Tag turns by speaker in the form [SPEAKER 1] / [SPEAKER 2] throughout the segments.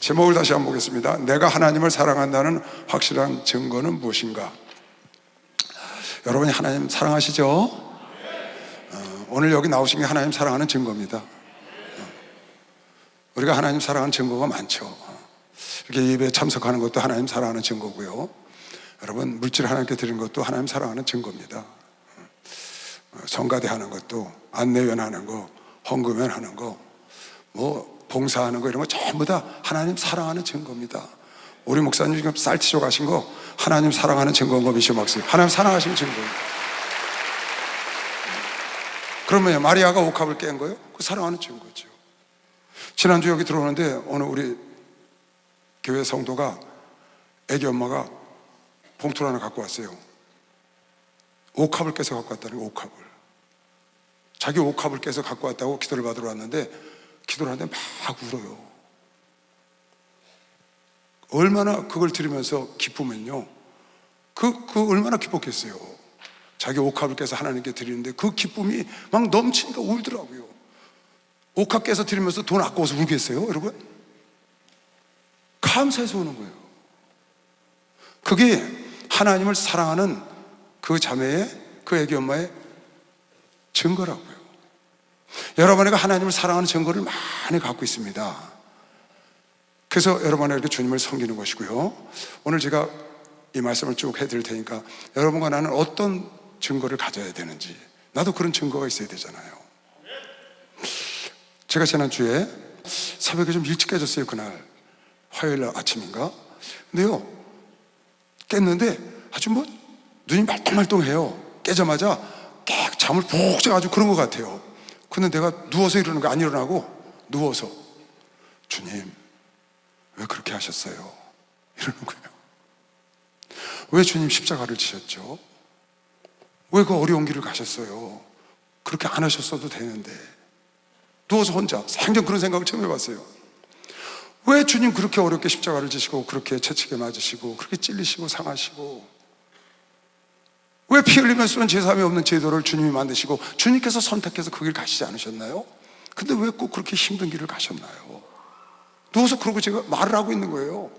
[SPEAKER 1] 제목을 다시 한번 보겠습니다. 내가 하나님을 사랑한다는 확실한 증거는 무엇인가? 여러분이 하나님 사랑하시죠? 오늘 여기 나오신 게 하나님 사랑하는 증거입니다. 우리가 하나님 사랑하는 증거가 많죠. 이렇게 예배에 참석하는 것도 하나님 사랑하는 증거고요. 여러분 물질 하나님께 드리는 것도 하나님 사랑하는 증거입니다. 성가대 하는 것도, 안내원 하는 거, 헌금연 하는 거, 뭐 봉사하는 거, 이런 거 전부 다 하나님 사랑하는 증거입니다. 우리 목사님 지금 쌀티쇼 가신 거 하나님 사랑하는 증거인 거 미시오 막스, 하나님 사랑하시는 증거예요. 그러면 마리아가 옥합을 깬 거예요? 그 사랑하는 증거죠. 지난주 여기 들어오는데 오늘 우리 교회 성도가 애기 엄마가 봉투를 하나 갖고 왔어요. 옥합을 깨서 갖고 왔다는 거예요. 옥합을. 자기 옥합을 깨서 갖고 왔다고 기도를 받으러 왔는데 기도를 하는데 막 울어요. 얼마나 그걸 들으면서 기쁘면요, 그 얼마나 기뻤겠어요. 자기 옥합을 깨서 하나님께 드리는데 그 기쁨이 막 넘치니까 울더라고요. 옥합 깨서 드리면서 돈 아까워서 울겠어요, 여러분? 감사해서 우는 거예요. 그게 하나님을 사랑하는 그 자매의, 그 애기 엄마의 증거라고요. 여러분에게 하나님을 사랑하는 증거를 많이 갖고 있습니다. 그래서 여러분에게 주님을 섬기는 것이고요. 오늘 제가 이 말씀을 쭉 해드릴 테니까 여러분과 나는 어떤 증거를 가져야 되는지, 나도 그런 증거가 있어야 되잖아요. 제가 지난주에 새벽에 좀 일찍 깨졌어요. 그날 화요일 날 아침인가? 근데요, 깼는데 아주 뭐 눈이 말똥말똥해요. 깨자마자 깨 잠을 푹 자가지고 그런 것 같아요. 근데 내가 누워서 이러는 거 안 일어나고 누워서, 주님 왜 그렇게 하셨어요? 이러는 거예요. 왜 주님 십자가를 지셨죠? 왜 그 어려운 길을 가셨어요? 그렇게 안 하셨어도 되는데. 누워서 혼자 생전 그런 생각을 처음 해봤어요. 왜 주님 그렇게 어렵게 십자가를 지시고 그렇게 채찍에 맞으시고 그렇게 찔리시고 상하시고, 왜 피 흘리며 쓰는 제사함이 없는 제도를 주님이 만드시고 주님께서 선택해서 그 길 가시지 않으셨나요? 근데 왜 꼭 그렇게 힘든 길을 가셨나요? 누워서 그러고 제가 말을 하고 있는 거예요.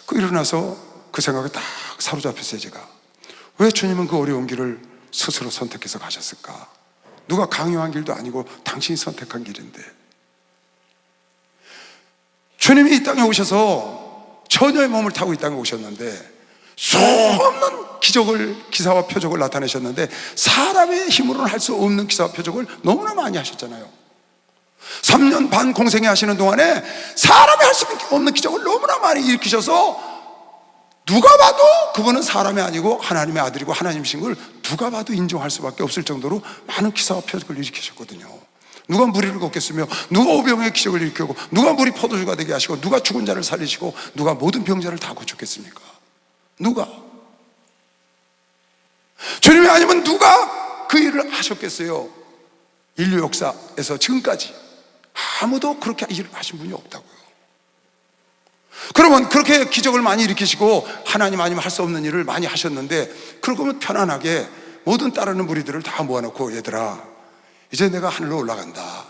[SPEAKER 1] 그 일어나서 그 생각에 딱 사로잡혔어요. 제가 왜 주님은 그 어려운 길을 스스로 선택해서 가셨을까? 누가 강요한 길도 아니고 당신이 선택한 길인데. 주님이 이 땅에 오셔서 처녀의 몸을 타고 이 땅에 오셨는데 수없는 기적을, 기사와 표적을 나타내셨는데 사람의 힘으로는 할 수 없는 기사와 표적을 너무나 많이 하셨잖아요. 3년 반 공생회 하시는 동안에 사람이 할 수 없는 기적을 너무나 많이 일으키셔서 누가 봐도 그분은 사람이 아니고 하나님의 아들이고 하나님이신 걸 누가 봐도 인정할 수밖에 없을 정도로 많은 기사와 표적을 일으키셨거든요. 누가 무리를 걷겠으며, 누가 오병의 기적을 일으키고, 누가 물이 포도주가 되게 하시고, 누가 죽은 자를 살리시고, 누가 모든 병자를 다 고쳤겠습니까? 누가? 주님이 아니면 누가 그 일을 하셨겠어요? 인류 역사에서 지금까지 아무도 그렇게 일을 하신 분이 없다고요. 그러면 그렇게 기적을 많이 일으키시고 하나님 아니면 할 수 없는 일을 많이 하셨는데, 그러면 편안하게 모든 따르는 무리들을 다 모아놓고, 얘들아 이제 내가 하늘로 올라간다.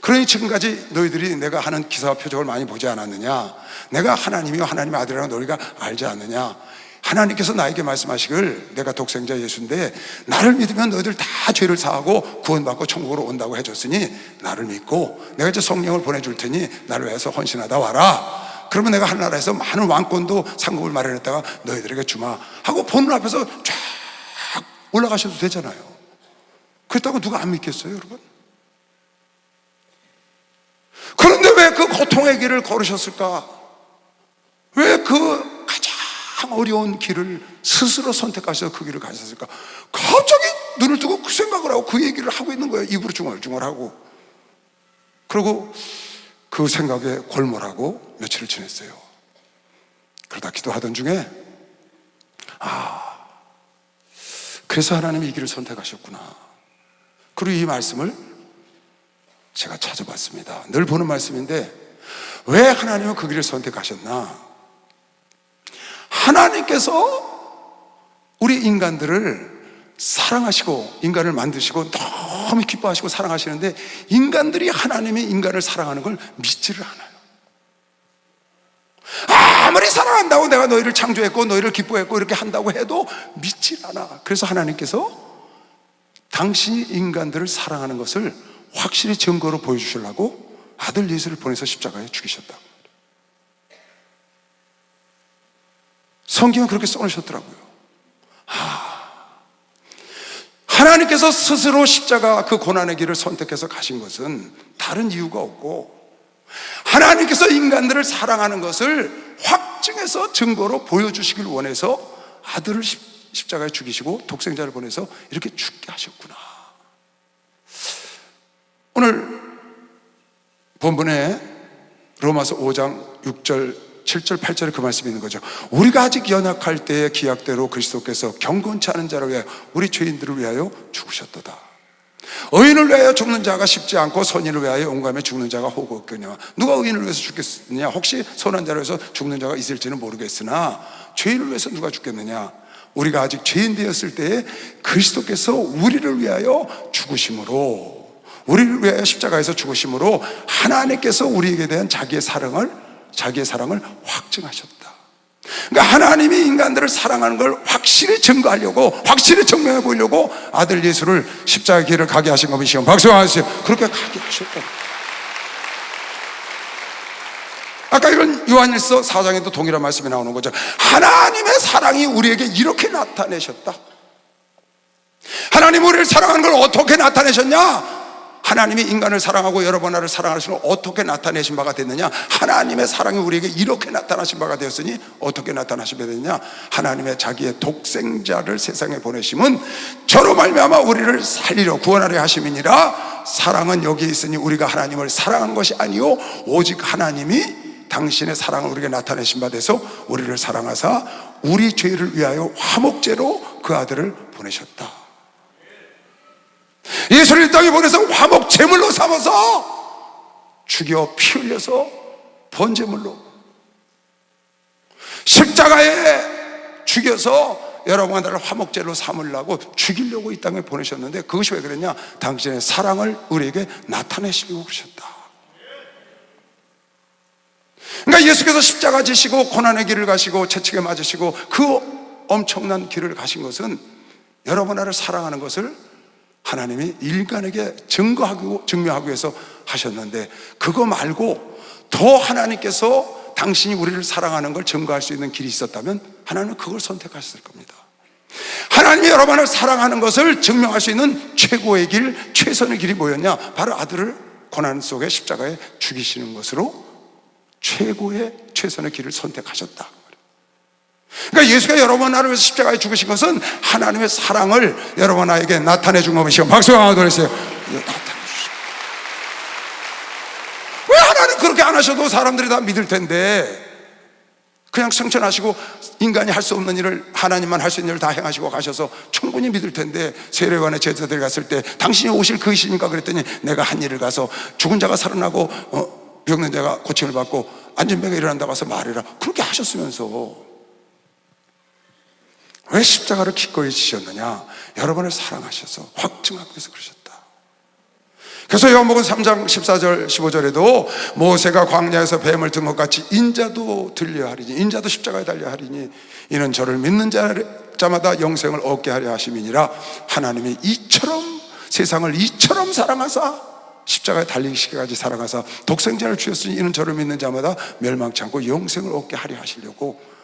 [SPEAKER 1] 그러니 지금까지 너희들이 내가 하는 기사와 표적을 많이 보지 않았느냐? 내가 하나님이요 하나님의 아들이라고 너희가 알지 않느냐? 하나님께서 나에게 말씀하시길, 내가 독생자 예수인데 나를 믿으면 너희들 다 죄를 사하고 구원받고 천국으로 온다고 해줬으니 나를 믿고 내가 이제 성령을 보내줄 테니 나를 위해서 헌신하다 와라. 그러면 내가 하늘나라에서 많은 왕권도 상급을 마련했다가 너희들에게 주마 하고 보는 앞에서 쫙 올라가셔도 되잖아요. 그렇다고 누가 안 믿겠어요, 여러분? 그런데 왜 그 고통의 길을 걸으셨을까? 왜 그 가장 어려운 길을 스스로 선택하셔서 그 길을 가셨을까? 갑자기 눈을 뜨고 그 생각을 하고 그 얘기를 하고 있는 거예요. 입으로 중얼중얼하고. 그리고 그 생각에 골몰하고 며칠을 지냈어요. 그러다 기도하던 중에, 그래서 하나님이 이 길을 선택하셨구나. 그리고 이 말씀을 제가 찾아봤습니다. 늘 보는 말씀인데, 왜 하나님은 그 길을 선택하셨나? 하나님께서 우리 인간들을 사랑하시고 인간을 만드시고 너무 기뻐하시고 사랑하시는데 인간들이 하나님이 인간을 사랑하는 걸 믿지를 않아요. 아무리 사랑한다고 내가 너희를 창조했고 너희를 기뻐했고 이렇게 한다고 해도 믿질 않아. 그래서 하나님께서 당신이 인간들을 사랑하는 것을 확실히 증거로 보여주시려고 아들 예수를 보내서 십자가에 죽이셨다. 성경은 그렇게 써놓으셨더라고요. 하나님께서 스스로 십자가 그 고난의 길을 선택해서 가신 것은 다른 이유가 없고, 하나님께서 인간들을 사랑하는 것을 확증해서 증거로 보여주시길 원해서 아들을 십자가에 죽이시고 독생자를 보내서 이렇게 죽게 하셨구나. 오늘 본문에 로마서 5장 6절 7절 8절에 그 말씀이 있는 거죠. 우리가 아직 연약할 때의 기약대로 그리스도께서 경건치 않은 자를 위하여 우리 죄인들을 위하여 죽으셨도다. 의인을 위하여 죽는 자가 쉽지 않고 선인을 위하여 온감에 죽는 자가 호구 없겠냐. 누가 의인을 위해서 죽겠느냐. 혹시 선한 자를 위해서 죽는 자가 있을지는 모르겠으나 죄인을 위해서 누가 죽겠느냐. 우리가 아직 죄인 되었을 때에 그리스도께서 우리를 위하여 죽으심으로, 우리를 위하여 십자가에서 죽으심으로 하나님께서 우리에게 대한 자기의 사랑을 확증하셨다. 그러니까 하나님이 인간들을 사랑하는 걸 확실히 증거하려고, 확실히 증명해 보이려고 아들 예수를 십자가의 길을 가게 하신 것이시오. 박수 하세요. 그렇게 가게 하셨다. 아까 이런 요한일서 4장에도 동일한 말씀이 나오는 거죠. 하나님의 사랑이 우리에게 이렇게 나타내셨다. 하나님 우리를 사랑하는 걸 어떻게 나타내셨냐? 하나님이 인간을 사랑하고 여러분 나를 사랑하시는 걸 어떻게 나타내신 바가 됐느냐? 하나님의 사랑이 우리에게 이렇게 나타나신 바가 되었으니 어떻게 나타나신 바가 됐느냐? 하나님의 자기의 독생자를 세상에 보내심은 저로 말미암아 우리를 살리려 구원하려 하심이니라. 사랑은 여기에 있으니 우리가 하나님을 사랑한 것이 아니요 오직 하나님이 당신의 사랑을 우리에게 나타내신 바 돼서 우리를 사랑하사 우리 죄를 위하여 화목제로 그 아들을 보내셨다. 예수를 이 땅에 보내서 화목 제물로 삼아서 죽여 피 흘려서 번제물로 십자가에 죽여서 여러분들을 화목제로 삼으려고 죽이려고 이 땅에 보내셨는데, 그것이 왜 그랬냐? 당신의 사랑을 우리에게 나타내시려고 그러셨다. 그러니까 예수께서 십자가 지시고 고난의 길을 가시고 채찍에 맞으시고 그 엄청난 길을 가신 것은 여러분 나를 사랑하는 것을 하나님이 인간에게 증명하기 위해서 하셨는데, 그거 말고 더 하나님께서 당신이 우리를 사랑하는 걸 증거할 수 있는 길이 있었다면 하나님은 그걸 선택하셨을 겁니다. 하나님이 여러분을 사랑하는 것을 증명할 수 있는 최고의 길, 최선의 길이 뭐였냐? 바로 아들을 고난 속에 십자가에 죽이시는 것으로 최선의 길을 선택하셨다. 그러니까 예수가 여러분 나를 위해서 십자가에 죽으신 것은 하나님의 사랑을 여러분 나에게 나타내 준 것이요. 박수 한번 드리세요. 나타내 주십니다. 왜 하나님 그렇게 안 하셔도 사람들이 다 믿을 텐데, 그냥 성천하시고 인간이 할 수 없는 일을 하나님만 할 수 있는 일을 다 행하시고 가셔서 충분히 믿을 텐데, 세례관의 제자들이 갔을 때 당신이 오실 그이시니까 그랬더니 내가 한 일을 가서 죽은 자가 살아나고 병든 자가 고침을 받고 앉은 배가 일어난다고 해서 말해라. 그렇게 하셨으면서 왜 십자가를 기꺼이 지셨느냐? 여러분을 사랑하셔서 확증하기 위해서 그러셨다. 그래서 요한복음 3장 14절 15절에도 모세가 광야에서 뱀을 든 것 같이 인자도 들려하리니, 인자도 십자가에 달려하리니 이는 저를 믿는 자마다 영생을 얻게 하려 하심이니라. 하나님이 이처럼 세상을 이처럼 사랑하사 십자가에 달리시기까지 사랑하사 독생자를 주셨으니 이는 저를 믿는 자마다 멸망치 않고 영생을 얻게 하려 하시려고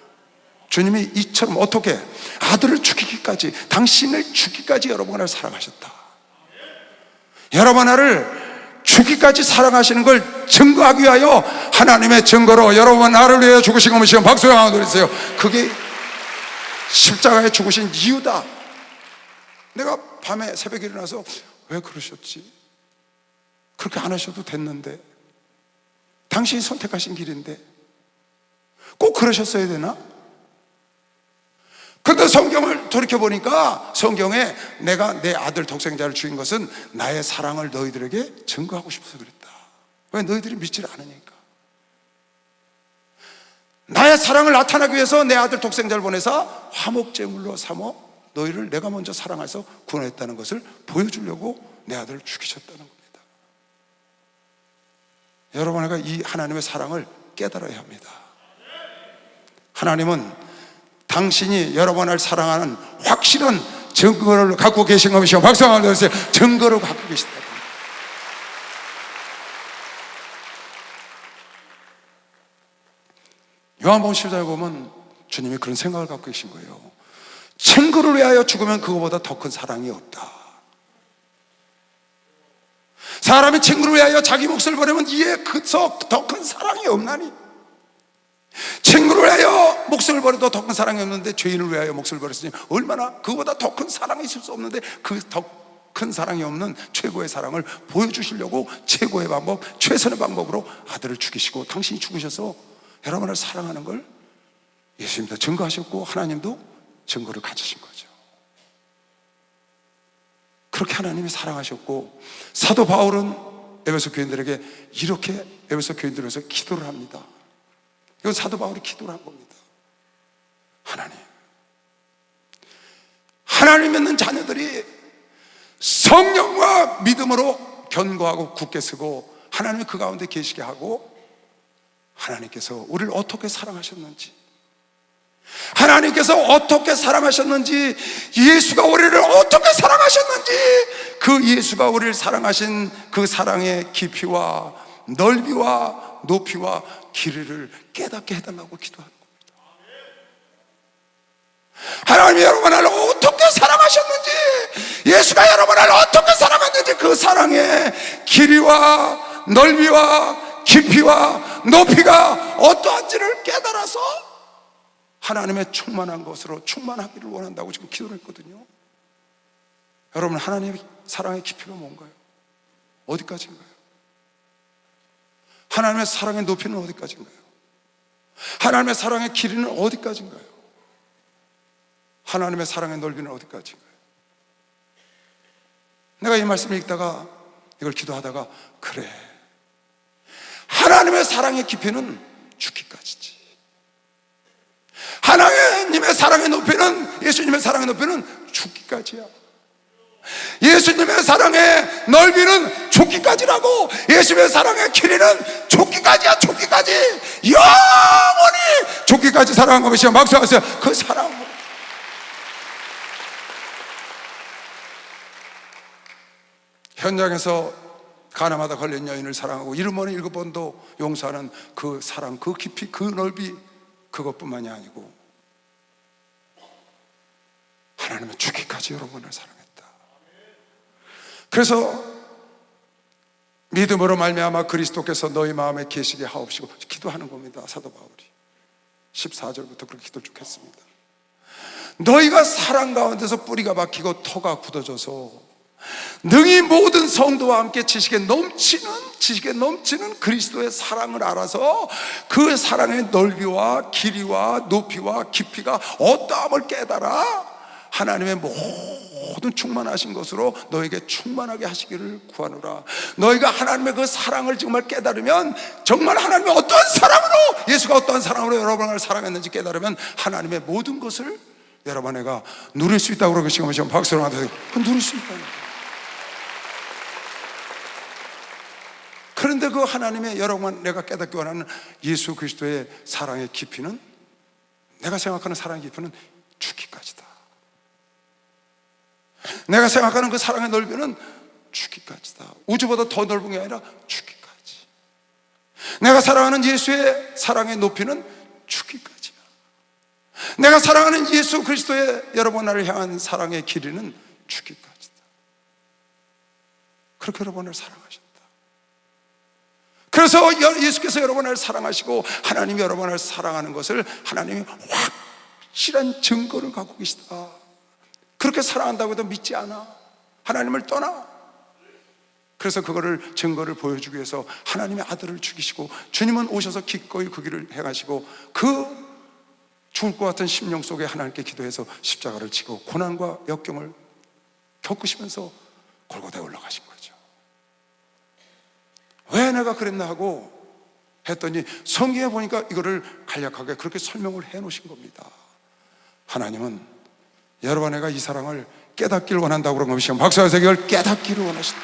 [SPEAKER 1] 주님이 이처럼 어떻게 아들을 죽이기까지, 당신을 죽기까지 여러분을 사랑하셨다. 여러분 나를 죽기까지 사랑하시는 걸 증거하기 위하여 하나님의 증거로 여러분 나를 위해 죽으신 것이요. 박수 한번 드리세요. 그게 십자가에 죽으신 이유다. 내가 밤에 새벽에 일어나서 왜 그러셨지? 그렇게 안 하셔도 됐는데, 당신이 선택하신 길인데 꼭 그러셨어야 되나? 그런데 성경을 돌이켜보니까 성경에 내가 내 아들 독생자를 죽인 것은 나의 사랑을 너희들에게 증거하고 싶어서 그랬다. 왜? 너희들이 믿지를 않으니까. 나의 사랑을 나타나기 위해서 내 아들 독생자를 보내서 화목제물로 삼어 너희를 내가 먼저 사랑해서 구원했다는 것을 보여주려고 내 아들을 죽이셨다는 겁니다. 여러분, 내가 이 하나님의 사랑을 깨달아야 합니다. 하나님은 당신이 여러분을 사랑하는 확실한 증거를 갖고 계신 것이요, 박수 한번 주세요. 증거를 갖고 계시다. 요한복음 10장에 보면 주님이 그런 생각을 갖고 계신 거예요. 친구를 위하여 죽으면 그거보다 더 큰 사랑이 없다. 사람이 친구를 위하여 자기 몫을 버리면 이에 그서 더 큰 사랑이 없나니, 친구를 위하여 목숨을 버려도 더 큰 사랑이 없는데 죄인을 위하여 목숨을 버렸으니 얼마나 그거보다 더 큰 사랑이 있을 수 없는데, 그 더 큰 사랑이 없는 최고의 사랑을 보여주시려고 최고의 방법, 최선의 방법으로 아들을 죽이시고 당신이 죽으셔서 여러분을 사랑하는 걸 예수님도 증거하셨고 하나님도 증거를 가지신 거죠. 그렇게 하나님이 사랑하셨고, 사도 바울은 에베소 교인들에게 이렇게 에베소 교인들을 위해서 기도를 합니다. 이건 사도 바울이 기도를 한 겁니다. 하나님 믿는 자녀들이 성령과 믿음으로 견고하고 굳게 서고 하나님이 그 가운데 계시게 하고, 하나님께서 우리를 어떻게 사랑하셨는지, 하나님께서 어떻게 사랑하셨는지, 예수가 우리를 어떻게 사랑하셨는지, 그 예수가 우리를 사랑하신 그 사랑의 깊이와 넓이와 높이와 길이를 깨닫게 해달라고 기도하는 겁니다. 하나님이 여러분을 어떻게 사랑하셨는지, 예수가 여러분을 어떻게 사랑했는지, 그 사랑의 길이와 넓이와 깊이와 높이가 어떠한지를 깨달아서 하나님의 충만한 것으로 충만하기를 원한다고 지금 기도를 했거든요. 여러분, 하나님의 사랑의 깊이가 뭔가요? 어디까지인가요? 하나님의 사랑의 높이는 어디까지인가요? 하나님의 사랑의 길이는 어디까지인가요? 하나님의 사랑의 넓이는 어디까지인가요? 내가 이 말씀을 읽다가 이걸 기도하다가, 그래, 하나님의 사랑의 깊이는 죽기까지지. 하나님의 사랑의 높이는, 예수님의 사랑의 높이는 죽기까지야. 예수님의 사랑의 넓이는 죽기까지라고. 예수님의 사랑의 길이는 죽기까지야. 죽기까지, 영원히 죽기까지 사랑한 것이야. 막수하세요. 그 사랑으로. 현장에서 가나마다 걸린 여인을 사랑하고 7번에 7번도 용서하는 그 사랑, 그 깊이, 그 넓이, 그것뿐만이 아니고 하나님은 죽기까지 여러분을 사랑했다. 그래서 믿음으로 말미암아 그리스도께서 너희 마음에 계시게 하옵시고 기도하는 겁니다. 사도 바울이 14절부터 그렇게 기도를 쭉 했습니다. 너희가 사랑 가운데서 뿌리가 박히고 터가 굳어져서 능히 모든 성도와 함께 지식에 넘치는 그리스도의 사랑을 알아서 그 사랑의 넓이와 길이와 높이와 깊이가 어떠함을 깨달아 하나님의 모든 충만하신 것으로 너에게 충만하게 하시기를 구하노라. 너희가 하나님의 그 사랑을 정말 깨달으면, 정말 하나님의 어떠한 사랑으로, 예수가 어떠한 사랑으로 여러분을 사랑했는지 깨달으면 하나님의 모든 것을 여러분에게 누릴 수 있다고 그러고 지금 박수를 하면서 누릴 수 있다는 거예요. 그런데 그 하나님의, 여러분, 내가 깨닫기 원하는 예수 그리스도의 사랑의 깊이는, 내가 생각하는 사랑의 깊이는 죽기까지다. 내가 생각하는 그 사랑의 넓이는 죽기까지다. 우주보다 더 넓은 게 아니라 죽기까지. 내가 사랑하는 예수의 사랑의 높이는 죽기까지야. 내가 사랑하는 예수 그리스도의 여러분 나를 향한 사랑의 길이는 죽기까지다. 그렇게 여러분을 사랑하신다. 그래서 예수께서 여러분을 사랑하시고 하나님이 여러분을 사랑하는 것을 하나님이 확실한 증거를 갖고 계시다. 그렇게 사랑한다고 해도 믿지 않아. 하나님을 떠나. 그래서 그거를 증거를 보여주기 위해서 하나님의 아들을 죽이시고, 주님은 오셔서 기꺼이 그 길을 행하시고 그 죽을 것 같은 심령 속에 하나님께 기도해서 십자가를 지고 고난과 역경을 겪으시면서 골고다에 올라가신 거죠. 왜 내가 그랬나 하고 했더니 성경에 보니까 이거를 간략하게 그렇게 설명을 해 놓으신 겁니다. 하나님은 여러분에게 이 사랑을 깨닫기를 원한다고 그런 것이 박수하세요. 이걸 깨닫기를 원하신다.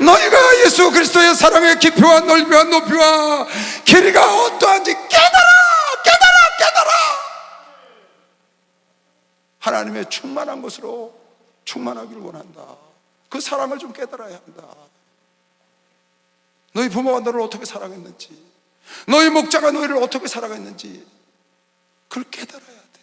[SPEAKER 1] 너희가 예수 그리스도의 사랑의 깊이와 넓이와 높이와 길이가 어떠한지 깨달아. 하나님의 충만한 것으로 충만하기를 원한다. 그 사랑을 좀 깨달아야 한다. 너희 부모가 너를 어떻게 사랑했는지, 너희 목자가 너희를 어떻게 사랑했는지 그걸 깨달아야 돼.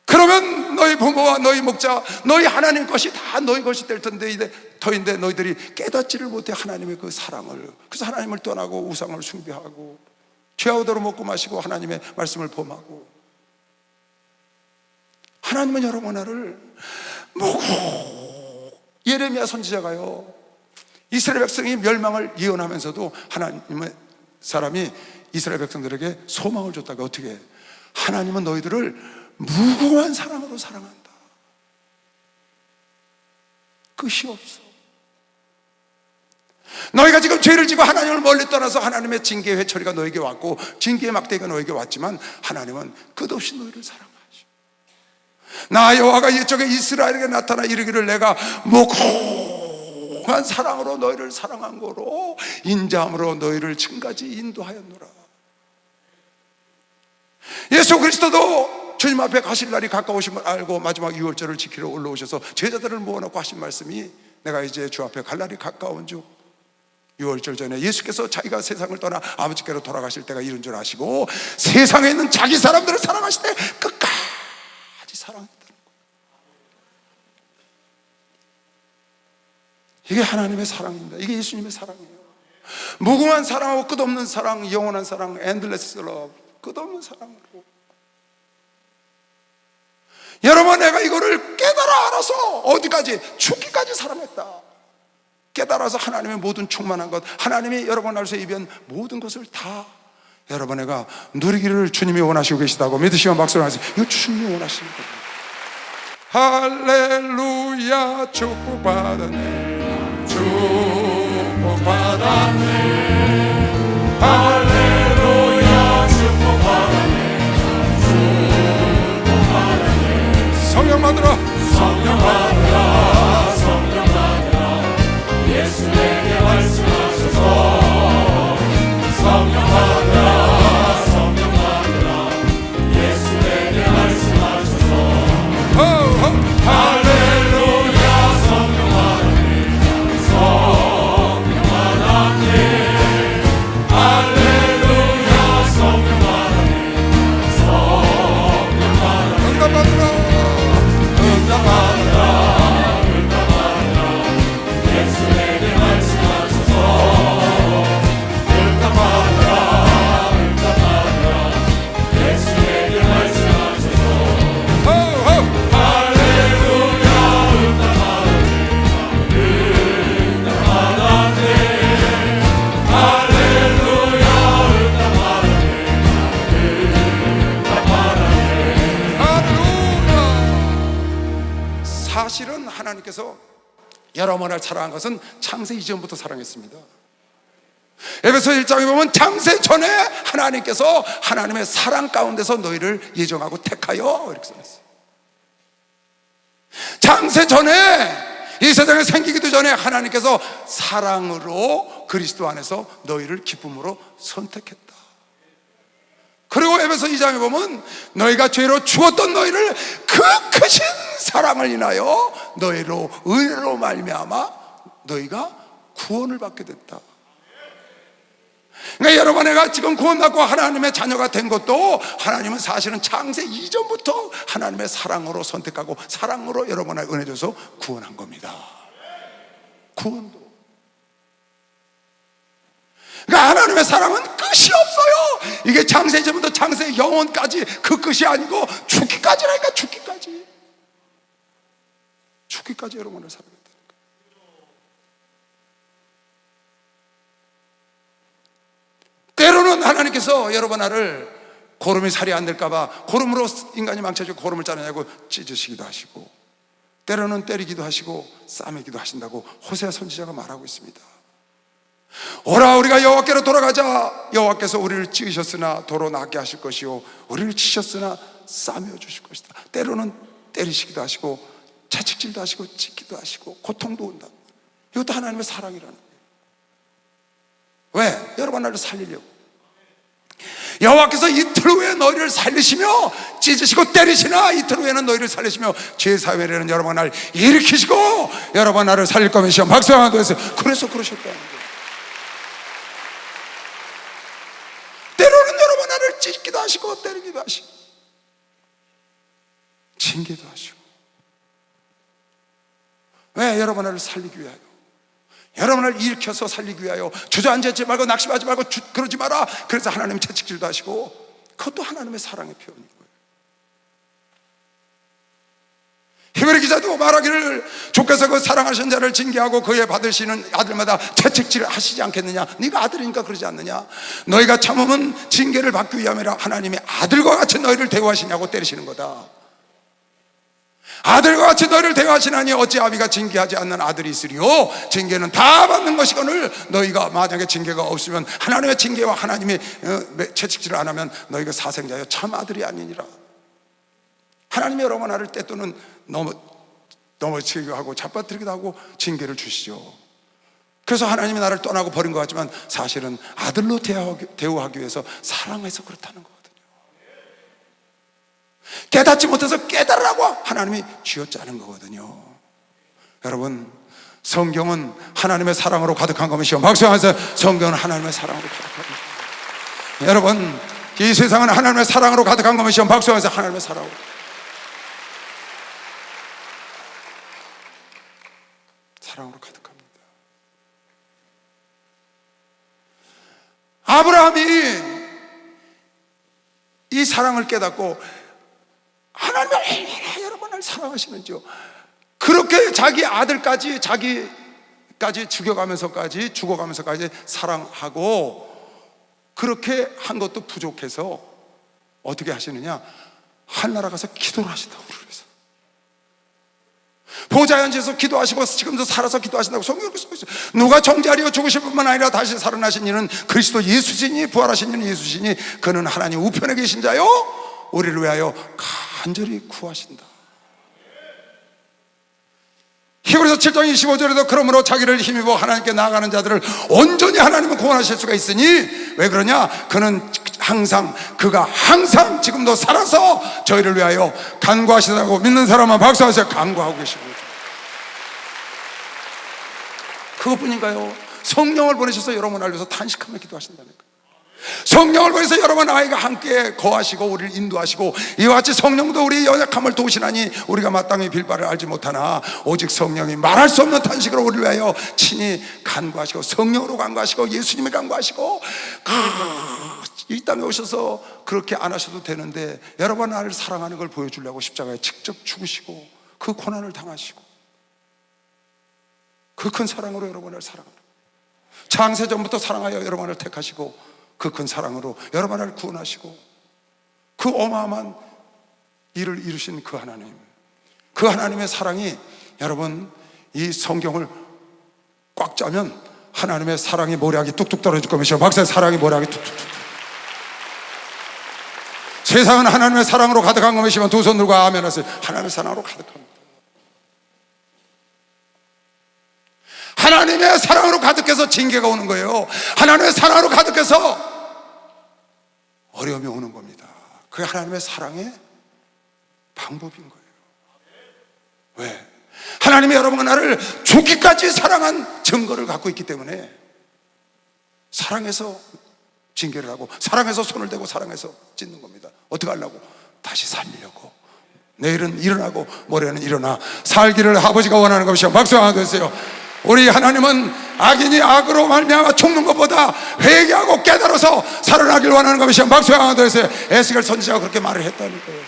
[SPEAKER 1] 그러면 너희 부모와 너희 목자, 너희 하나님 것이 다 너희 것이 될 텐데 터인데 너희들이 깨닫지를 못해 하나님의 그 사랑을. 그래서 하나님을 떠나고 우상을 숭배하고 죄악대로 먹고 마시고 하나님의 말씀을 범하고. 하나님은 여러분 나를 예레미야 선지자가요, 이스라엘 백성이 멸망을 예언하면서도 하나님의 사람이 이스라엘 백성들에게 소망을 줬다가 어떻게 해? 하나님은 너희들을 무궁한 사랑으로 사랑한다. 끝이 없어. 너희가 지금 죄를 지고 하나님을 멀리 떠나서 하나님의 징계 회초리가 너에게 왔고 징계의 막대기가 너에게 왔지만 하나님은 끝없이 너희를 사랑하시고, 나 여호와가 이쪽에 이스라엘에게 나타나 이르기를 내가 무궁한 사랑으로 너희를 사랑한 거로 인자함으로 너희를 지금까지 인도하였노라. 예수 그리스도도 주님 앞에 가실 날이 가까우심을 알고 마지막 유월절을 지키러 올라오셔서 제자들을 모아놓고 하신 말씀이 내가 이제 주 앞에 갈 날이 가까운 중, 유월절 전에 예수께서 자기가 세상을 떠나 아버지께로 돌아가실 때가 이른 줄 아시고 세상에 있는 자기 사람들을 사랑하실 때 끝까지 사랑했다는 거예요. 이게 하나님의 사랑입니다. 이게 예수님의 사랑이에요. 무궁한 사랑하고 끝없는 사랑, 영원한 사랑, endless love, 끝없는 사랑으로. 여러분, 내가 이거를 깨달아 알아서 어디까지? 죽기까지 사랑했다. 깨달아서 하나님의 모든 충만한 것, 하나님이 여러분 알수 입은 모든 것을 다 여러분 내가 누리기를 주님이 원하시고 계시다고 믿으시면 박수를 하세요. 이거 주님이 원하시는 거예요. 할렐루야, 축복받았네, 축복받았네, 할렐루야, 축복받았네, 축복받았네. 성령 받으라, 성령 받으라, 성령 받으라. 예수 내게 말씀하셔서 성령 받으라, 성령 받으라. 예수 내게 말씀하셔서 할렐루야, 성령 받으니, 성령 받으니, 할렐루야, 성령 받으니, 성령 받으니. 응답 받으라, 응답 받으라, 응답 받으라. 예수 내게 말씀하셔서 응답 받으라, 응답 받으라. 예수 내게 말씀하셔서 할렐루야, 응답 받으니, 응답 받으니, 할렐루야, 응답 받으니, 응답 받으니. 할렐루야. 사실은 하나님께서 여러분을 사랑한 것은 창세 이전부터 사랑했습니다. 에베소 1장에 보면 창세 전에 하나님께서 하나님의 사랑 가운데서 너희를 예정하고 택하여 이렇게 써놨어요. 창세 전에, 이 세상에 생기기도 전에 하나님께서 사랑으로 그리스도 안에서 너희를 기쁨으로 선택했다. 그리고 에베소 2장에 보면 너희가 죄로 죽었던 너희를 그 크신 사랑을 인하여 너희로 은혜로 말미암아 너희가 구원을 받게 됐다. 그러니까 여러분, 내가 지금 구원받고 하나님의 자녀가 된 것도 하나님은 사실은 창세 이전부터 하나님의 사랑으로 선택하고 사랑으로 여러분에게 은혜 줘서 구원한 겁니다. 구원도. 그러니까 하나님의 사랑은 끝이 없어요. 이게 창세 이전부터 창세 영원까지 그 끝이 아니고 죽기까지라니까. 죽기까지 여러분을 사랑했다는 거예요. 때로는 하나님께서 여러분 나를 고름이 살이 안 될까봐 고름으로 인간이 망쳐지고 고름을 자르냐고 찢으시기도 하시고, 때로는 때리기도 하시고 싸매기도 하신다고 호세아 선지자가 말하고 있습니다. 오라, 우리가 여호와께로 돌아가자. 여호와께서 우리를 찌으셨으나 도로 낫게 하실 것이요 우리를 치셨으나 싸매어 주실 것이다. 때로는 때리시기도 하시고 채찍질도 하시고 찢기도 하시고 고통도 온다. 이것도 하나님의 사랑이라는 거예요. 왜? 여러분 나를 살리려고. 여호와께서 이틀 후에 너희를 살리시며 찢으시고 때리시나 이틀 후에는 너희를 살리시며 제사회에는 여러분 나를 일으키시고 여러분 나를 살릴 거면서 박수 한번 해서 그래서 그러셨다는 거예요. 때로는 여러분 나를 찢기도 하시고 때리기도 하시고 징계도 하시고. 왜? 여러분 나를 살리기 위하여, 여러분을 일으켜서 살리기 위하여. 주저앉지 말고 낙심하지 말고 그러지 마라. 그래서 하나님 채찍질도 하시고. 그것도 하나님의 사랑의 표현인 거예요. 히브리 기자도 말하기를 주께서 그 사랑하신 자를 징계하고 그에 받으시는 아들마다 채찍질을 하시지 않겠느냐. 네가 아들이니까 그러지 않느냐. 너희가 참으면 징계를 받기 위함이라. 하나님이 아들과 같이 너희를 대우하시냐고 때리시는 거다. 아들과 같이 너희를 대하시나니 어찌 아비가 징계하지 않는 아들이 있으리요. 징계는 다 받는 것이거늘 너희가 만약에 징계가 없으면 하나님의 징계와 하나님이 채찍질을 안 하면 너희가 사생자여 참 아들이 아니니라. 하나님이 여러분 나를 때또는 넘어치기도 하고 잡아뜨리기도 하고 징계를 주시죠. 그래서 하나님이 나를 떠나고 버린 것 같지만 사실은 아들로 대우하기 위해서 사랑해서 그렇다는 거예요. 깨닫지 못해서 깨달으라고 하나님이 쥐어짜는 거거든요. 여러분 성경은 하나님의 사랑으로 가득한 것이요. 박수하면서 성경은 하나님의 사랑으로 가득한 것입니다. 여러분 이 세상은 하나님의 사랑으로 가득한 것이요. 박수하면서 하나님의 사랑으로 가득합니다. 아브라함이 이 사랑을 깨닫고 하나님이 얼마나 여러분을 사랑하시는지요. 그렇게 자기 아들까지 자기까지 죽어가면서까지 사랑하고 그렇게 한 것도 부족해서 어떻게 하시느냐. 하늘나라 가서 기도를 하신다고 그래서 보좌의 앉아서 기도하시고 지금도 살아서 기도하신다고 성경에 쓰고 있어요. 누가 정죄하려 죽으실 뿐만 아니라 다시 살아나신 이는 그리스도 예수시니 부활하신 이는 예수시니 그는 하나님 우편에 계신 자요 우리를 위하여 간절히 구하신다. 히브리서 7장 25절에도 그러므로 자기를 힘입어 하나님께 나아가는 자들을 온전히 하나님은 구원하실 수가 있으니 왜 그러냐. 그가 항상 지금도 살아서 저희를 위하여 간구하시다고 믿는 사람은 박수하세요. 간구하고 계시고 그것뿐인가요? 성령을 보내셔서 여러분 알려서 탄식하며 기도하신다니까. 성령을 보내서 여러분 아이가 함께 거하시고 우리를 인도하시고 이와 같이 성령도 우리의 연약함을 도우시나니 우리가 마땅히 빌 바를 알지 못하나 오직 성령이 말할 수 없는 탄식으로 우리를 위하여 친히 간구하시고 성령으로 간구하시고 예수님이 간구하시고 이 땅에 오셔서 그렇게 안 하셔도 되는데 여러분 나를 사랑하는 걸 보여주려고 십자가에 직접 죽으시고 그 고난을 당하시고 그 큰 사랑으로 여러분을 사랑하는 창세전부터 사랑하여 여러분을 택하시고 그 큰 사랑으로 여러분을 구원하시고 그 어마어마한 일을 이루신 그 하나님의 사랑이 여러분 이 성경을 꽉 짜면 하나님의 사랑이 모래하기 뚝뚝 떨어질 거면서 박사의 사랑이 모래하기 뚝뚝뚝. 세상은 하나님의 사랑으로 가득한 것이지만 두 손 들고 아멘 하세요. 하나님의 사랑으로 가득합니다. 하나님의 사랑으로 가득해서 징계가 오는 거예요. 하나님의 사랑으로 가득해서 어려움이 오는 겁니다. 그게 하나님의 사랑의 방법인 거예요. 왜? 하나님이 여러분과 나를 죽기까지 사랑한 증거를 갖고 있기 때문에 사랑해서 징계를 하고 사랑해서 손을 대고 사랑해서 찢는 겁니다. 어떻게 하려고? 다시 살리려고. 내일은 일어나고 모레는 일어나 살기를 아버지가 원하는 것이요. 박수 하나 주세요. 우리 하나님은 악인이 악으로 말미암아 죽는 것보다 회개하고 깨달아서 살아나길 원하는 것이요. 박수 하나 주세요. 에스겔 선지자가 그렇게 말을 했다는 거예요.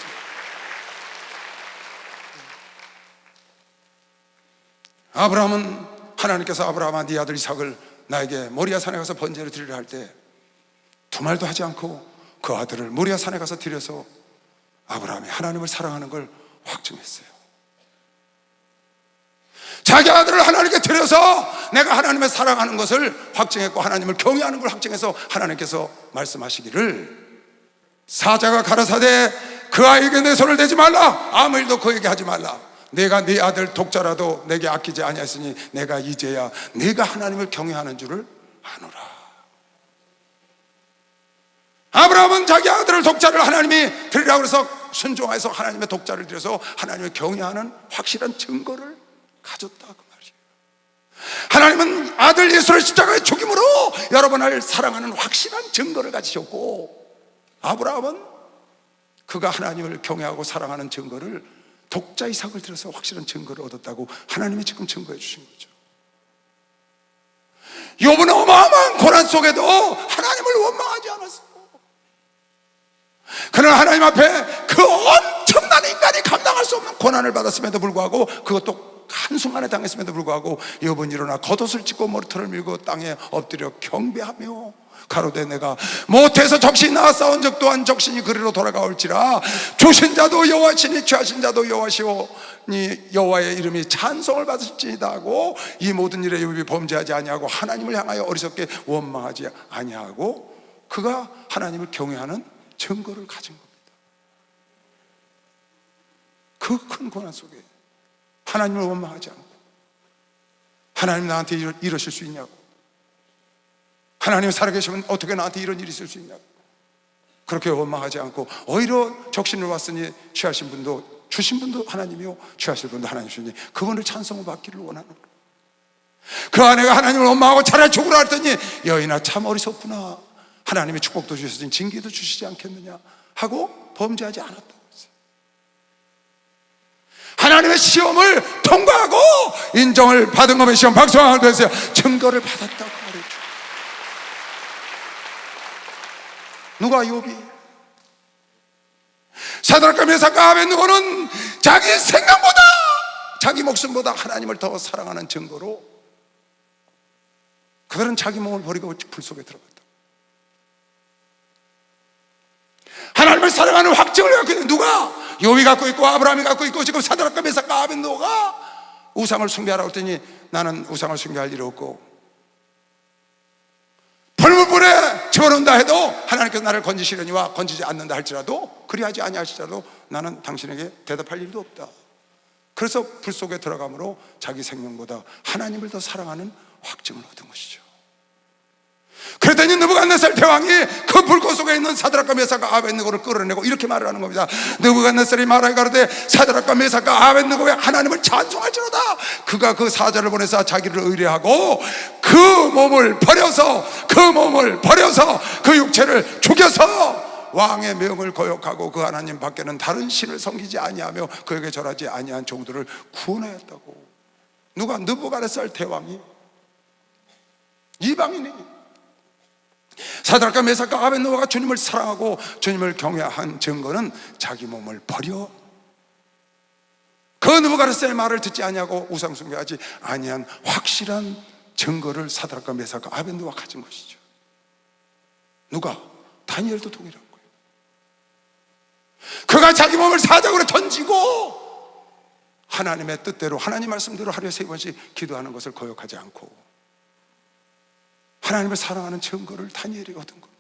[SPEAKER 1] 아브라함은 하나님께서 아브라함아 네 아들 이삭을 나에게 모리아 산에 가서 번제를 드리려 할 때 두 말도 하지 않고 그 아들을 모리아 산에 가서 드려서 아브라함이 하나님을 사랑하는 걸 확증했어요. 자기 아들을 하나님께 드려서 내가 하나님을 사랑하는 것을 확증했고 하나님을 경외하는 걸 확증해서 하나님께서 말씀하시기를 사자가 가라사대 그 아이에게 내 손을 대지 말라. 아무 일도 그에게 하지 말라. 내가 네 아들 독자라도 내게 아끼지 아니하였으니 내가 이제야 네가 하나님을 경외하는 줄을 아노라. 아브라함은 자기 아들을 독자를 하나님이 드리라고 해서 순종해서 하나님의 독자를 드려서 하나님을 경외하는 확실한 증거를 가졌다, 그 말이에요. 하나님은 아들 예수를 십자가에 죽임으로 여러분을 사랑하는 확실한 증거를 가지셨고, 아브라함은 그가 하나님을 경외하고 사랑하는 증거를 독자 이삭을 들여서 확실한 증거를 얻었다고 하나님이 지금 증거해 주신 거죠. 욥은 어마어마한 고난 속에도 하나님을 원망하지 않았어요. 그는 하나님 앞에 그 엄청난 인간이 감당할 수 없는 고난을 받았음에도 불구하고, 그것도 한순간에 당했음에도 불구하고 욥은 일어나 겉옷을 찢고 머리털을 밀고 땅에 엎드려 경배하며 가로되 내가 못해서 적신이 나와 싸운 적 또한 적신이 그리로 돌아가올지라. 주신 자도 여호와시니 취하신 자도 여호와시오니 여호와의 이름이 찬송을 받으실지이다 하고, 이 모든 일에 욥이 범죄하지 아니하고 하나님을 향하여 어리석게 원망하지 아니하고 그가 하나님을 경외하는 증거를 가진 겁니다. 그 큰 고난 속에 하나님을 원망하지 않고, 하나님 나한테 이러실 수 있냐고, 하나님 살아계시면 어떻게 나한테 이런 일이 있을 수 있냐고, 그렇게 원망하지 않고 오히려 적신을 왔으니 취하신 분도 주신 분도 하나님이요 취하실 분도 하나님이시니 그분을 찬송을 받기를 원하는 거예요. 그 아내가 하나님을 원망하고 차라리 죽으라 했더니 여인아 참 어리석구나, 하나님이 축복도 주셨으니 징계도 주시지 않겠느냐 하고 범죄하지 않았다고 했어요. 하나님의 시험을 통과하고 인정을 받은 것의 시험, 박수왕을 통해서 증거를 받았다고 말했죠. 누가? 욥이. 사드락과 메삭과 아벳느고는 자기 생명보다 자기 목숨보다 하나님을 더 사랑하는 증거로 그들은 자기 몸을 버리고 불 속에 들어갔다. 하나님을 사랑하는 확증을 갖고 있는 누가? 욥이 갖고 있고 아브라함이 갖고 있고, 지금 사드락과 메삭과 아벳느고가 우상을 숭배하라고 했더니 나는 우상을 숭배할 일이 없고 불물불에 집어넣는다 해도 하나님께서 나를 건지시려니와 건지지 않는다 할지라도 그리하지 아니하실지라도 나는 당신에게 대답할 일도 없다. 그래서 불 속에 들어감으로 자기 생명보다 하나님을 더 사랑하는 확증을 얻은 것이죠. 그랬더니 느부갓네살 대왕이 그 불꽃 속에 있는 사드락과 메삭과 아벳느고를 끌어내고 이렇게 말을 하는 겁니다. 느부갓네살이 말하여 가로되 사드락과 메삭과 아벳느고의 하나님을 찬송할지로다. 그가 그 사자를 보내서 자기를 의뢰하고 그 몸을 버려서 그 육체를 죽여서 왕의 명을 거역하고 그 하나님 밖에는 다른 신을 섬기지 아니하며 그에게 절하지 아니한 종들을 구원하였다고. 누가? 느부갓네살 대왕이, 이방인이. 사드락과 메삭과 아벳느고가 주님을 사랑하고 주님을 경외한 증거는 자기 몸을 버려 그 느부갓네살의 말을 듣지 아니하고 우상 숭배하지 아니한 확실한 증거를 사드락과 메삭과 아벳느고가 가진 것이죠. 누가? 다니엘도 동일한 거예요. 그가 자기 몸을 사자굴에 던지고 하나님의 뜻대로 하나님 말씀대로 하루에 3번씩 기도하는 것을 거역하지 않고 하나님을 사랑하는 증거를 다니엘이 얻은 겁니다.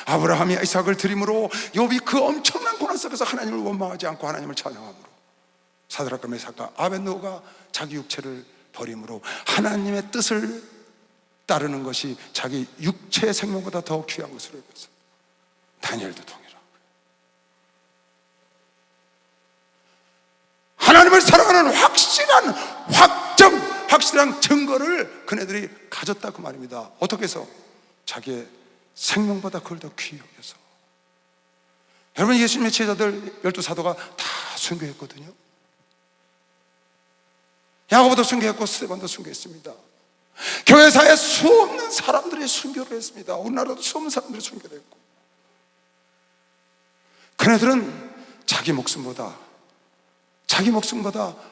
[SPEAKER 1] 아브라함이 이삭을 드림으로 욥이 그 엄청난 고난 속에서 하나님을 원망하지 않고 하나님을 찬양함으로 사드락과 메삭과 아벳느고가 자기 육체를 버림으로 하나님의 뜻을 따르는 것이 자기 육체의 생명보다 더 귀한 것으로 여겨서 다니엘도 동일한 거예요. 하나님을 사랑하는 확실한 증거를 그네들이 가졌다 그 말입니다. 어떻게 해서? 자기의 생명보다 그걸 더 귀히 여겨서. 여러분, 예수님의 제자들 12사도가 다 순교했거든요. 야고보도 순교했고 스데반도 순교했습니다. 교회사에 수없는 사람들이 순교를 했습니다. 우리나라도 수없는 사람들이 순교를 했고, 그네들은 자기 목숨보다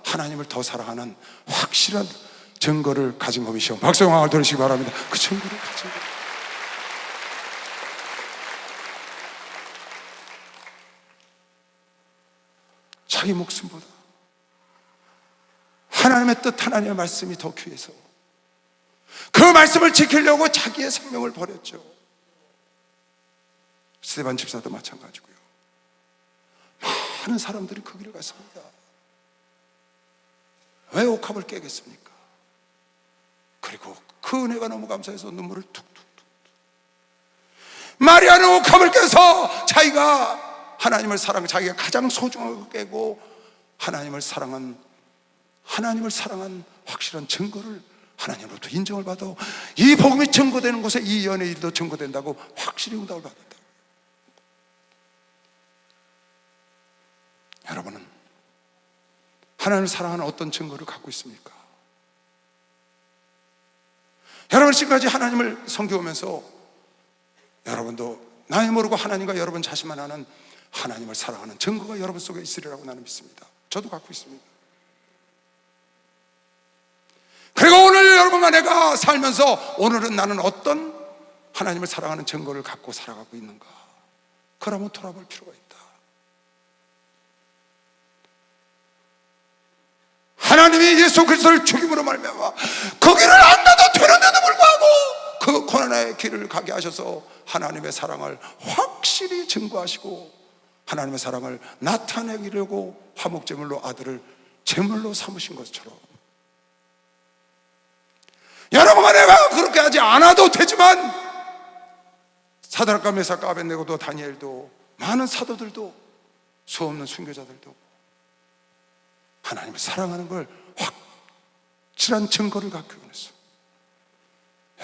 [SPEAKER 1] 하나님을 더 사랑하는 확실한 증거를 가진 것이죠. 박수 영광을 돌리시기 바랍니다. 그 증거를 가진 것. 자기 목숨보다 하나님의 뜻, 하나님의 말씀이 더 귀해서 그 말씀을 지키려고 자기의 생명을 버렸죠. 스데반 집사도 마찬가지고요. 많은 사람들이 그 길을 갔습니다. 왜 옥합을 깨겠습니까? 그리고 그 은혜가 너무 감사해서 눈물을 툭툭툭. 마리아는 옥합을 깨서 자기가 하나님을 자기가 가장 소중하게 깨고 하나님을 사랑한 확실한 증거를 하나님으로부터 인정을 받아 이 복음이 증거되는 곳에 이 연의 일도 증거된다고 확실히 응답을 받았다. 여러분은 하나님을 사랑하는 어떤 증거를 갖고 있습니까? 여러분 지금까지 하나님을 섬겨오면서 여러분도 나이 모르고 하나님과 여러분 자신만 아는 하나님을 사랑하는 증거가 여러분 속에 있으리라고 나는 믿습니다. 저도 갖고 있습니다. 그리고 오늘 여러분과 내가 살면서 오늘은 나는 어떤 하나님을 사랑하는 증거를 갖고 살아가고 있는가? 그걸 한번 돌아볼 필요가 있다. 하나님이 예수 그리스도를 죽임으로 말미암아 그 길을 안 가도 되는데도 불구하고 그 고난의 길을 가게 하셔서 하나님의 사랑을 확실히 증거하시고 하나님의 사랑을 나타내려고 화목제물로 아들을 제물로 삼으신 것처럼 여러분과 내가 그렇게 하지 않아도 되지만 사드락과 메삭과 아벳네고도 다니엘도 많은 사도들도 수없는 순교자들도 하나님을 사랑하는 걸 확실한 증거를 갖고 있어.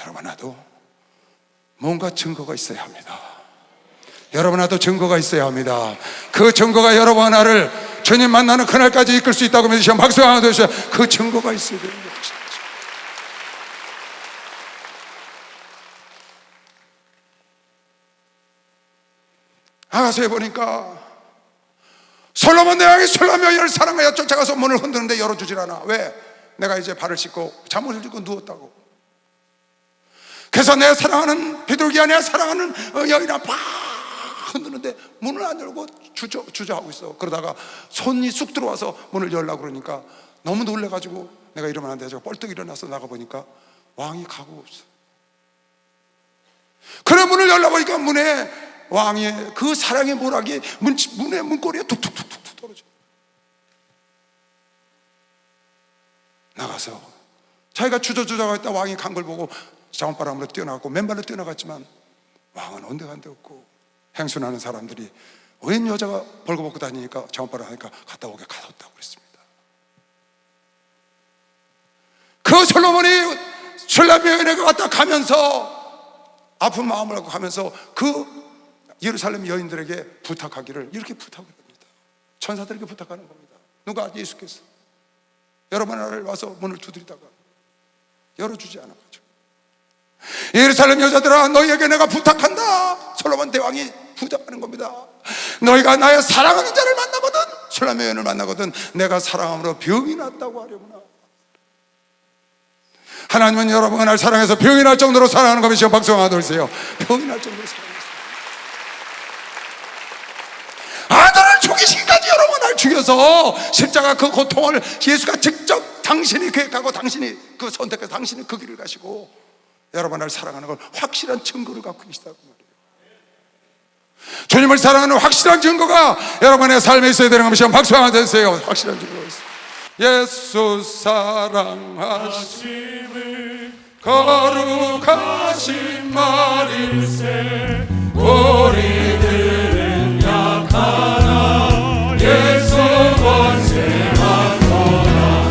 [SPEAKER 1] 여러분 나도 뭔가 증거가 있어야 합니다. 여러분 나도 증거가 있어야 합니다. 그 증거가 여러분 나를 주님 만나는 그날까지 이끌 수 있다고 믿으시면 박수 하나 더 주세요. 그 증거가 있어야 되는 것이죠. 아가서에 보니까 솔로몬 내왕이 솔로몬 여인을 사랑하여 쫓아가서 문을 흔드는데 열어주질 않아. 왜? 내가 이제 발을 씻고 잠옷을 입고 누웠다고. 그래서 내 사랑하는 비둘기야 내 사랑하는 여인아 팍 흔드는데 문을 안 열고 주저하고 있어. 그러다가 손이 쑥 들어와서 문을 열려고 그러니까 너무 놀래가지고 내가 이러면 안 되죠. 벌떡 일어나서 나가보니까 왕이 가고 없어. 그래 문을 열려보니까 문에 왕의 그 사랑의 모락이 문의 문고리에 툭툭툭툭 떨어져. 나가서 자기가 주저주저하고 있다 왕이 간 걸 보고 자원바람으로 뛰어나갔고 맨발로 뛰어나갔지만 왕은 온데간데 없고 행순하는 사람들이 웬 여자가 벌거벗고 다니니까 자원바람 하니까 갔다 오게 가뒀다고 그랬습니다. 그 솔로몬이 슐라미 여인에게 왔다 가면서 아픈 마음을 갖고 가면서 그 예루살렘 여인들에게 부탁하기를 이렇게 부탁을 합니다. 천사들에게 부탁하는 겁니다. 누가? 예수께서 여러분 나라를 와서 문을 두드리다가 열어주지 않아가지고 예루살렘 여자들아 너희에게 내가 부탁한다. 솔로몬 대왕이 부탁하는 겁니다. 너희가 나의 사랑하는 자를 만나거든 슐라미 여인을 만나거든 내가 사랑함으로 병이 났다고 하려구나. 하나님은 여러분과 날 사랑해서 병이 날 정도로 사랑하는 겁니다. 박수 하나 더 주세요. 병이 날 정도로 사랑했어요. 아들을 죽이시기까지 여러분 날 죽여서 십자가 그 고통을 예수가 직접 당신이 계획하고 당신이 그 선택해서 당신이 그 길을 가시고 여러분 날 사랑하는 걸 확실한 증거를 갖고 계시다고 말이에요. 주님을 사랑하는 확실한 증거가 여러분의 삶에 있어야 되는 겁니다. 박수 하나 주세요. 확실한 증거가 있어요. 예수 사랑하심을 거룩하신 말일세 우리들은 약하나 예수 권세 많도다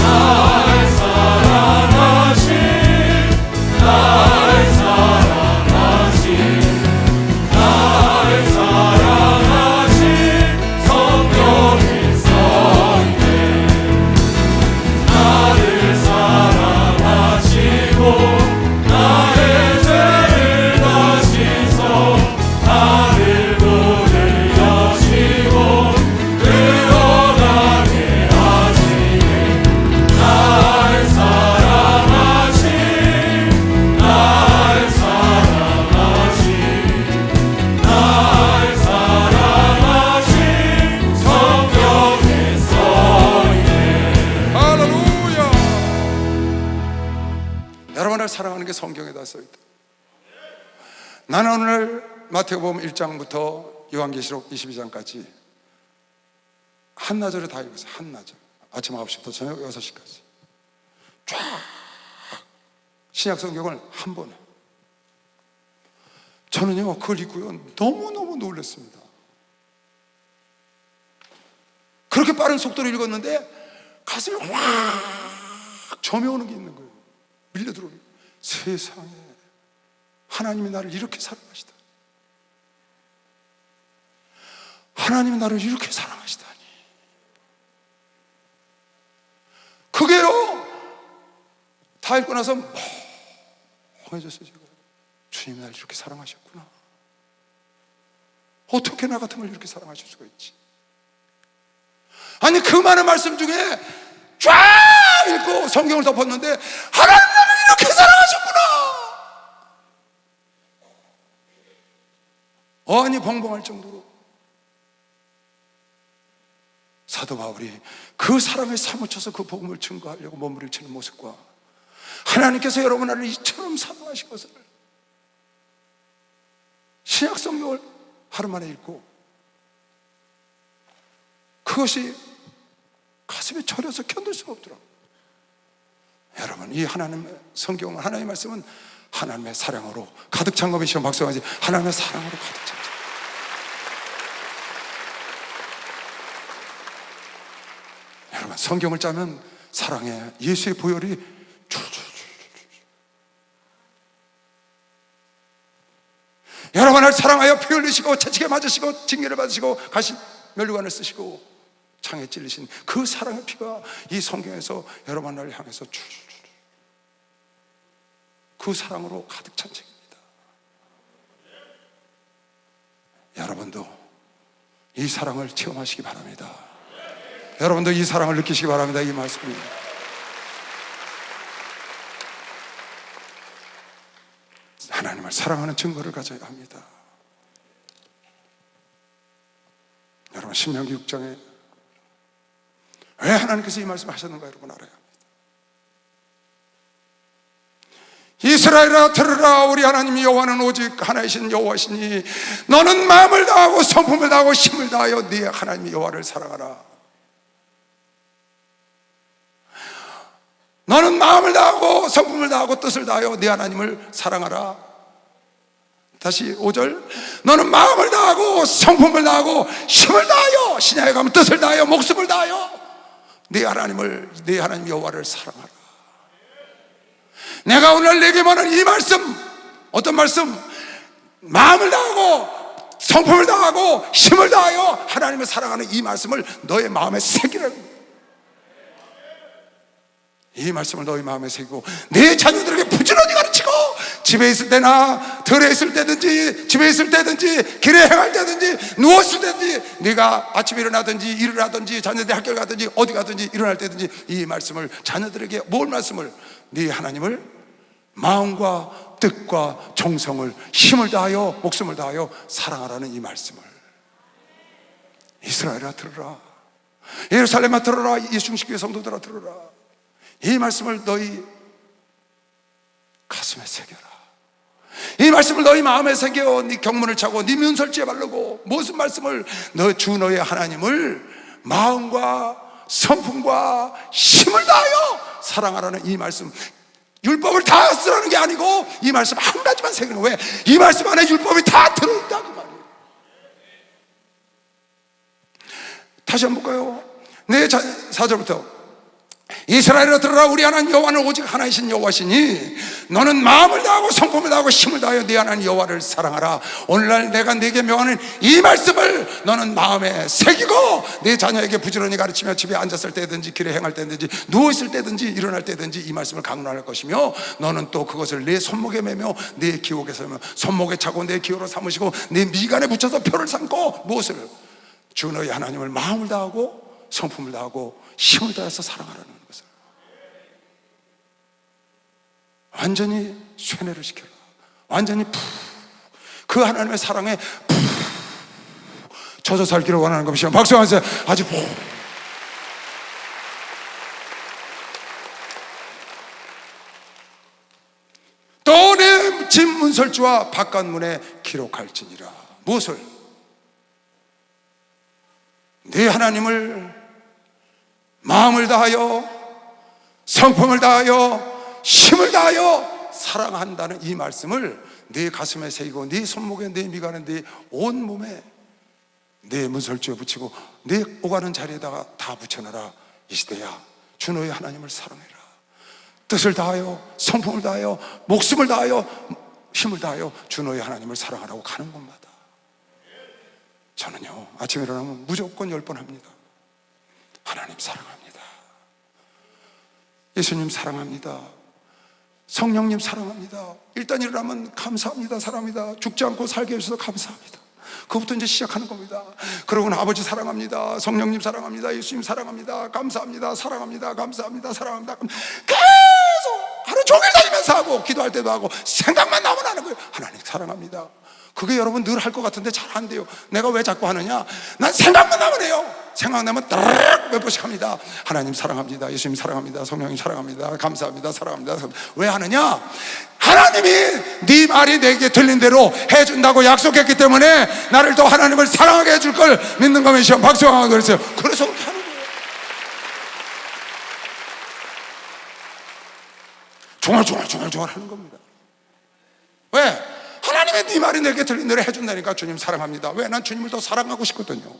[SPEAKER 1] 날 사랑하신 날 사랑하신 날 사랑하신 성령의 성대 나를 사랑하시고 나의 죄를 다시서 나를 문을 여시고 들어가게 하시네 날 사랑하신 날 사랑하신 날 사랑하신 성령의 성이네. 할렐루야. 여러분을 사랑하는 게 성경에 다 써있다. 나는 오늘 마태복음 1장부터 요한계시록 22장까지 한나절에 다 읽었어요. 한나절. 아침 9시부터 저녁 6시까지 쫙 신약 성경을 한 번에. 저는요 그걸 읽고요 너무너무 놀랐습니다. 그렇게 빠른 속도로 읽었는데 가슴에 확 점여오는 게 있는 거예요. 밀려들어오는 거예요. 세상에 하나님이 나를 이렇게 사랑하시다. 하나님이 나를 이렇게 사랑하시다니. 그게요 다 읽고 나서 멍해졌어요. 제가 주님이 나를 이렇게 사랑하셨구나. 어떻게 나 같은 걸 이렇게 사랑하실 수가 있지? 아니 그 많은 말씀 중에 쫙 읽고 성경을 덮었는데 하나님 나를 이렇게 사랑하셨구나. 어안이 벙벙할 정도로 사도 바울이 그 사랑에 사무쳐서 그 복음을 증거하려고 몸부림치는 모습과 하나님께서 여러분 나를 이처럼 사랑하신 것을 신약 성경을 하루 만에 읽고 그것이 가슴에 저려서 견딜 수가 없더라고요. 여러분 이 하나님의 성경은 하나님의 말씀은 하나님의 사랑으로 가득 찬 것이시여 박수하지. 하나님의 사랑으로 가득 찬 것. 여러분 성경을 짜면 사랑에 예수의 보혈이 줄줄줄. 여러분을 사랑하여 피 흘리시고 채찍에 맞으시고 징계를 받으시고 가시 면류관을 쓰시고 창에 찔리신 그 사랑의 피가 이 성경에서 여러분을 향해서 줄줄줄 그 사랑으로 가득 찬 책입니다. 여러분도 이 사랑을 체험하시기 바랍니다. 여러분도 이 사랑을 느끼시기 바랍니다. 이 말씀이 하나님을 사랑하는 증거를 가져야 합니다. 여러분 신명기 6장에 왜 하나님께서 이 말씀을 하셨는가 여러분 알아야 합니다. 이스라엘아 들으라. 우리 하나님 여호와는 오직 하나이신 여호와시니 너는 마음을 다하고 성품을 다하고 힘을 다하여 네 하나님 여호와를 사랑하라. 너는 마음을 다하고 성품을 다하고 뜻을 다하여 네 하나님을 사랑하라. 다시 5절. 너는 마음을 다하고 성품을 다하고 힘을 다하여, 신약에 가면 뜻을 다하여 목숨을 다하여 네 하나님을, 네 하나님 여호와를 사랑하라. 내가 오늘 내게 말하는 이 말씀, 어떤 말씀? 마음을 다하고 성품을 다하고 힘을 다하여 하나님을 사랑하는 이 말씀을 너의 마음에 새기라는 거예요. 이 말씀을 너희 마음에 새기고 내 자녀들에게 부지런히 가르치고, 집에 있을 때나 들에 있을 때든지 집에 있을 때든지 길에 행할 때든지 누웠을 때든지 네가 아침에 일어나든지 일을 하든지 자녀들이 학교를 가든지 어디 가든지 일어날 때든지 이 말씀을 자녀들에게, 뭘 말씀을? 네 하나님을 마음과 뜻과 정성을 힘을 다하여 목숨을 다하여 사랑하라는 이 말씀을. 이스라엘아 들으라. 예루살렘아 들으라. 예수님의 성도들아 들으라. 이 말씀을 너희 가슴에 새겨라. 이 말씀을 너희 마음에 새겨 네 경문을 차고 네 문설주에 바르고. 무슨 말씀을? 너 주 너의 하나님을 마음과 성품과 힘을 다하여 사랑하라는 이 말씀. 율법을 다 쓰라는 게 아니고 이 말씀 한 가지만 새기는 거예요. 왜? 이 말씀 안에 율법이 다 들어있다 그 말이에요. 다시 한번 볼까요? 네, 4절부터. 이스라엘아 들으라. 우리 하나님 여호와는 오직 하나이신 여호와시니 너는 마음을 다하고 성품을 다하고 힘을 다하여 네 하나님 여호와를 사랑하라. 오늘날 내가 네게 명하는 이 말씀을 너는 마음에 새기고 네 자녀에게 부지런히 가르치며 집에 앉았을 때든지 길에 행할 때든지 누워있을 때든지 일어날 때든지 이 말씀을 강론할 것이며 너는 또 그것을 내 손목에 매며 내 기옥에 서며 손목에 차고 내 기호로 삼으시고 내 미간에 붙여서 표를 삼고. 무엇을? 주 너희 하나님을 마음을 다하고 성품을 다하고 힘을 다해서 사랑하라는 것을. 완전히 쇠뇌를 시켜라. 완전히 그 하나님의 사랑에 젖어 살기를 원하는 것이요. 박수 한번 주세요. 아주 또 내 집 문설주와 바깥 문에 기록할지니라. 무엇을? 네 하나님을 마음을 다하여 성품을 다하여 힘을 다하여 사랑한다는 이 말씀을 네 가슴에 새기고 네 손목에 네 미간에 네 온몸에 네 문설주에 붙이고 네 오가는 자리에다가 다 붙여놔라. 이 시대야, 주 너의 하나님을 사랑해라. 뜻을 다하여 성품을 다하여 목숨을 다하여 힘을 다하여 주 너의 하나님을 사랑하라고 가는 곳마다 저는요, 아침에 일어나면 무조건 10번 합니다. 하나님 사랑합니다. 예수님 사랑합니다. 성령님 사랑합니다. 일단 일어나면 감사합니다. 사랑합니다. 죽지 않고 살게 해주셔서 감사합니다. 그것부터 이제 시작하는 겁니다. 그러고는 아버지 사랑합니다. 성령님 사랑합니다. 예수님 사랑합니다. 감사합니다. 사랑합니다. 감사합니다. 사랑합니다. 계속 하루 종일 다니면서 하고 기도할 때도 하고 생각만 나면 하는 거예요. 하나님 사랑합니다. 그게 여러분 늘 할 것 같은데 잘 안 돼요. 내가 왜 자꾸 하느냐? 난 생각만 나면 해요. 생각나면 따르륵 몇 번씩 합니다. 하나님 사랑합니다. 예수님 사랑합니다. 성령님 사랑합니다. 감사합니다. 사랑합니다. 왜 하느냐? 하나님이 네 말이 내게 들린 대로 해준다고 약속했기 때문에 나를 또 하나님을 사랑하게 해줄 걸 믿는 거면 시험 박수하고 그랬어요. 그래서 그렇게 하는 거예요. 종알종알 하는 겁니다. 왜? 하나님의 네 말이 내게 들린 대로 해준다니까. 주님 사랑합니다. 왜? 난 주님을 더 사랑하고 싶거든요.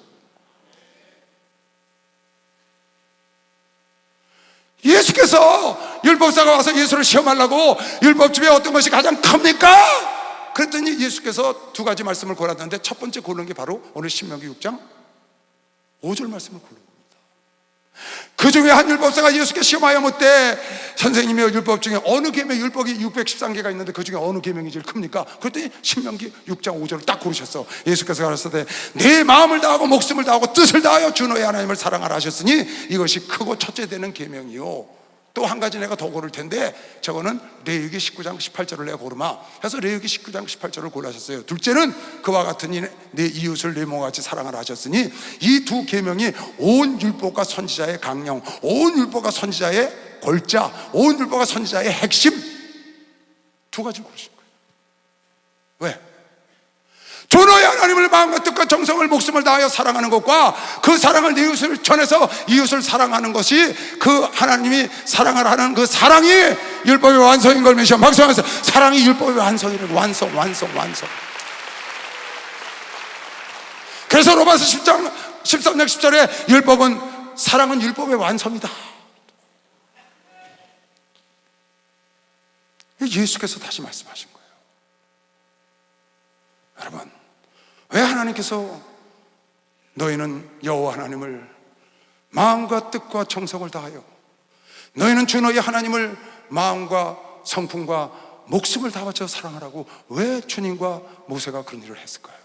[SPEAKER 1] 예수께서 율법사가 와서 예수를 시험하려고 율법집에 어떤 것이 가장 큽니까? 그랬더니 예수께서 두 가지 말씀을 골랐는데 첫 번째 고른 게 바로 오늘 신명기 6장 5절 말씀을 고른 겁니다. 그 중에 한 율법사가 예수께 시험하여 묻되 선생님의 율법 중에 어느 계명, 율법이 613개가 있는데 그 중에 어느 계명이 제일 큽니까? 그랬더니 신명기 6장 5절을 딱 고르셨어. 예수께서 가르치되 내 마음을 다하고 목숨을 다하고 뜻을 다하여 주 너의 하나님을 사랑하라 하셨으니 이것이 크고 첫째 되는 계명이요. 또 한 가지 내가 더 고를 텐데 저거는 레위기 19장 18절을 내가 고르마 해서 레위기 19장 18절을 골라셨어요. 둘째는 그와 같으니 내 이웃을 내 몸과 같이 사랑하라 하셨으니 이 두 계명이 온 율법과 선지자의 강령, 온 율법과 선지자의 골자, 온 율법과 선지자의 핵심 두 가지를 고르신 거예요. 왜? 주 너의 하나님을 마음과 뜻과 정성을 목숨을 다하여 사랑하는 것과 그 사랑을 내 이웃을 전해서 이웃을 사랑하는 것이 그 하나님이 사랑을 하는 그 사랑이 율법의 완성인 걸 메시아 박수하면서 사랑이 율법의 완성이라고. 완성. 그래서 로마서 10장 13장 10절에 율법은 사랑은 율법의 완성이다. 예수께서 다시 말씀하신 거예요. 여러분, 왜 하나님께서 너희는 여호와 하나님을 마음과 뜻과 정성을 다하여 너희는 주 너희 하나님을 마음과 성품과 목숨을 다 바쳐 사랑하라고 왜 주님과 모세가 그런 일을 했을까요?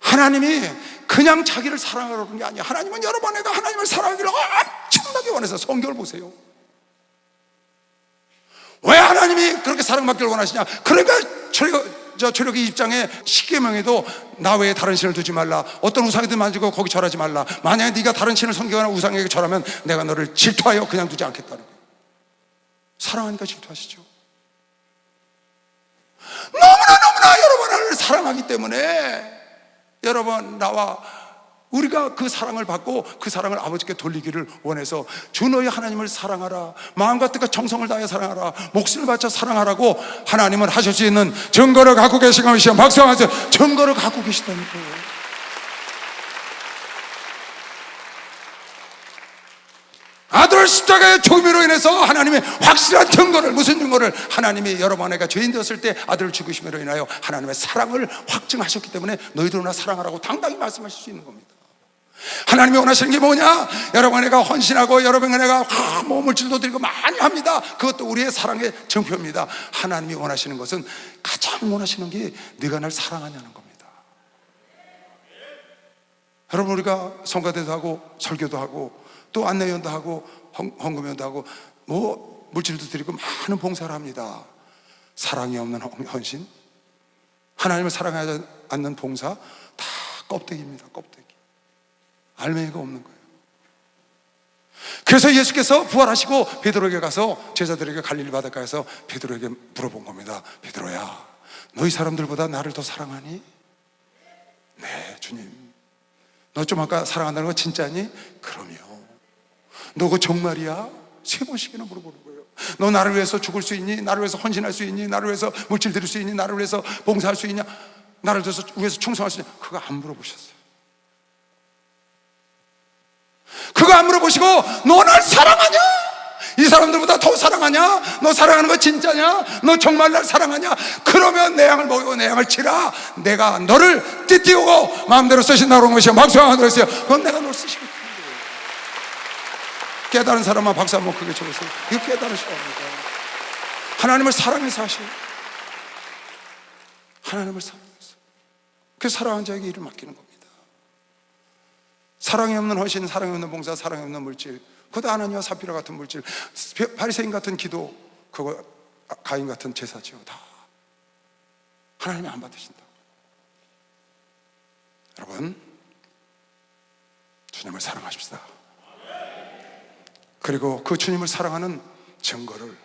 [SPEAKER 1] 하나님이 그냥 자기를 사랑하라는 게 아니야. 하나님은 여러 번 내가 하나님을 사랑하기를 엄청나게 원해서 성경을 보세요. 왜 하나님이 그렇게 사랑받기를 원하시냐? 그러니까 출애굽기 20장에 10계명에도 나 외에 다른 신을 두지 말라, 어떤 우상이든 만지고 거기 절하지 말라, 만약에 네가 다른 신을 섬기거나 우상에게 절하면 내가 너를 질투하여 그냥 두지 않겠다는 거예요. 사랑하니까 질투하시죠. 너무나 여러분 하나님을 사랑하기 때문에 여러분 나와 우리가 그 사랑을 받고 그 사랑을 아버지께 돌리기를 원해서 주 너희 하나님을 사랑하라, 마음과 뜻과 정성을 다해 사랑하라, 목숨을 바쳐 사랑하라고 하나님은 하실 수 있는 증거를 갖고 계신 것이요. 박수하면서 증거를 갖고 계시다니까요. 아들 십자가의 죽음으로 인해서 하나님의 확실한 증거를, 무슨 증거를? 하나님이 여러분 내가 죄인 되었을 때 아들을 죽으심으로 인하여 하나님의 사랑을 확증하셨기 때문에 너희들은 나 사랑하라고 당당히 말씀하실 수 있는 겁니다. 하나님이 원하시는 게 뭐냐? 여러분 내가 헌신하고 여러분 내가 물질도 드리고 많이 합니다. 그것도 우리의 사랑의 증표입니다. 하나님이 원하시는 것은 가장 원하시는 게 네가 날 사랑하냐는 겁니다. 여러분 우리가 성가대도 하고 설교도 하고 또 안내위원도 하고 헌금위원도 하고 뭐 물질도 드리고 많은 봉사를 합니다. 사랑이 없는 헌신, 하나님을 사랑하지 않는 봉사 다 껍데기입니다. 껍데기. 알맹이가 없는 거예요. 그래서 예수께서 부활하시고 베드로에게 가서 제자들에게 갈릴리 바닷가에서 베드로에게 물어본 겁니다. 베드로야, 너희 사람들보다 나를 더 사랑하니? 네, 주님. 너 좀 아까 사랑한다는 거 진짜니? 그럼요. 너 그거 정말이야? 3번씩이나 물어보는 거예요. 너 나를 위해서 죽을 수 있니? 나를 위해서 헌신할 수 있니? 나를 위해서 물질 드릴 수 있니? 나를 위해서 봉사할 수 있냐? 나를 위해서 충성할 수 있냐? 그거 안 물어보셨어요. 그거 안 물어보시고 너 날 사랑하냐? 이 사람들보다 더 사랑하냐? 너 사랑하는 거 진짜냐? 너 정말 날 사랑하냐? 그러면 내 양을 먹이고 내 양을 치라. 내가 너를 띠띠우고 마음대로 쓰신다고 한 것이요 박수 한번 드렸어요. 그건 내가 널 쓰시겠다. 깨달은 사람만 박수 한번 크게 쳐보세요. 이거 깨달으셔야 합니다. 하나님을 사랑해서 하시오. 하나님을 사랑해서. 그 사랑한 자에게 일을 맡기는 겁니다. 사랑이 없는 헌신, 사랑이 없는 봉사, 사랑이 없는 물질, 그것도 아나니와 삽비라 같은 물질, 바리새인 같은 기도, 그거 가인 같은 제사지요. 다 하나님이 안 받으신다. 여러분, 주님을 사랑하십시다. 그리고 그 주님을 사랑하는 증거를,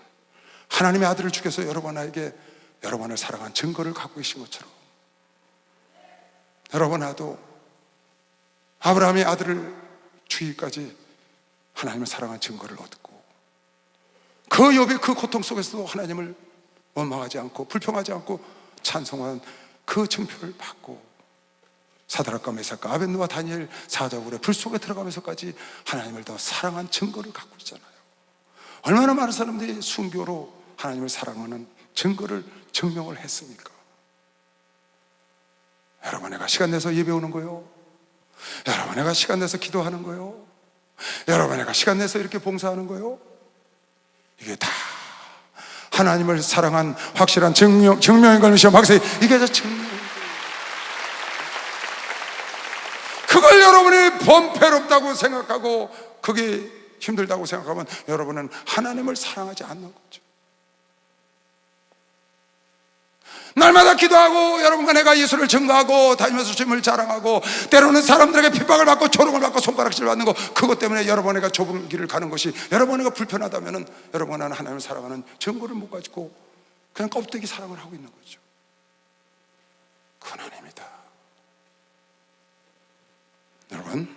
[SPEAKER 1] 하나님의 아들을 죽여서 여러분에게 여러분을 사랑한 증거를 갖고 계신 것처럼, 여러분 나도 아브라함의 아들을 죽이기까지 하나님을 사랑한 증거를 얻고, 그 욥의 그 고통 속에서도 하나님을 원망하지 않고 불평하지 않고 찬송한 그 증표를 받고, 사드락과 메삭과 아벳느와 다니엘 사자굴에 불 속에 들어가면서까지 하나님을 더 사랑한 증거를 갖고 있잖아요. 얼마나 많은 사람들이 순교로 하나님을 사랑하는 증거를 증명을 했습니까? 여러분, 내가 시간 내서 예배 오는 거요, 여러분 내가 시간 내서 기도하는 거요, 여러분 내가 시간 내서 이렇게 봉사하는 거요, 이게 다 하나님을 사랑한 확실한 증명인 걸 미시오 박수. 이게 다 증명인 거예요. 그걸 여러분이 번패롭다고 생각하고 그게 힘들다고 생각하면 여러분은 하나님을 사랑하지 않는 거죠. 날마다 기도하고 여러분과 내가 예수를 증거하고 다니면서 주님을 자랑하고 때로는 사람들에게 핍박을 받고 조롱을 받고 손가락질 받는 거, 그것 때문에 여러분에게 좁은 길을 가는 것이 여러분에게 불편하다면 여러분은 하나님을 사랑하는 증거를 못 가지고 그냥 껍데기 사랑을 하고 있는 거죠. 그건 아닙니다. 여러분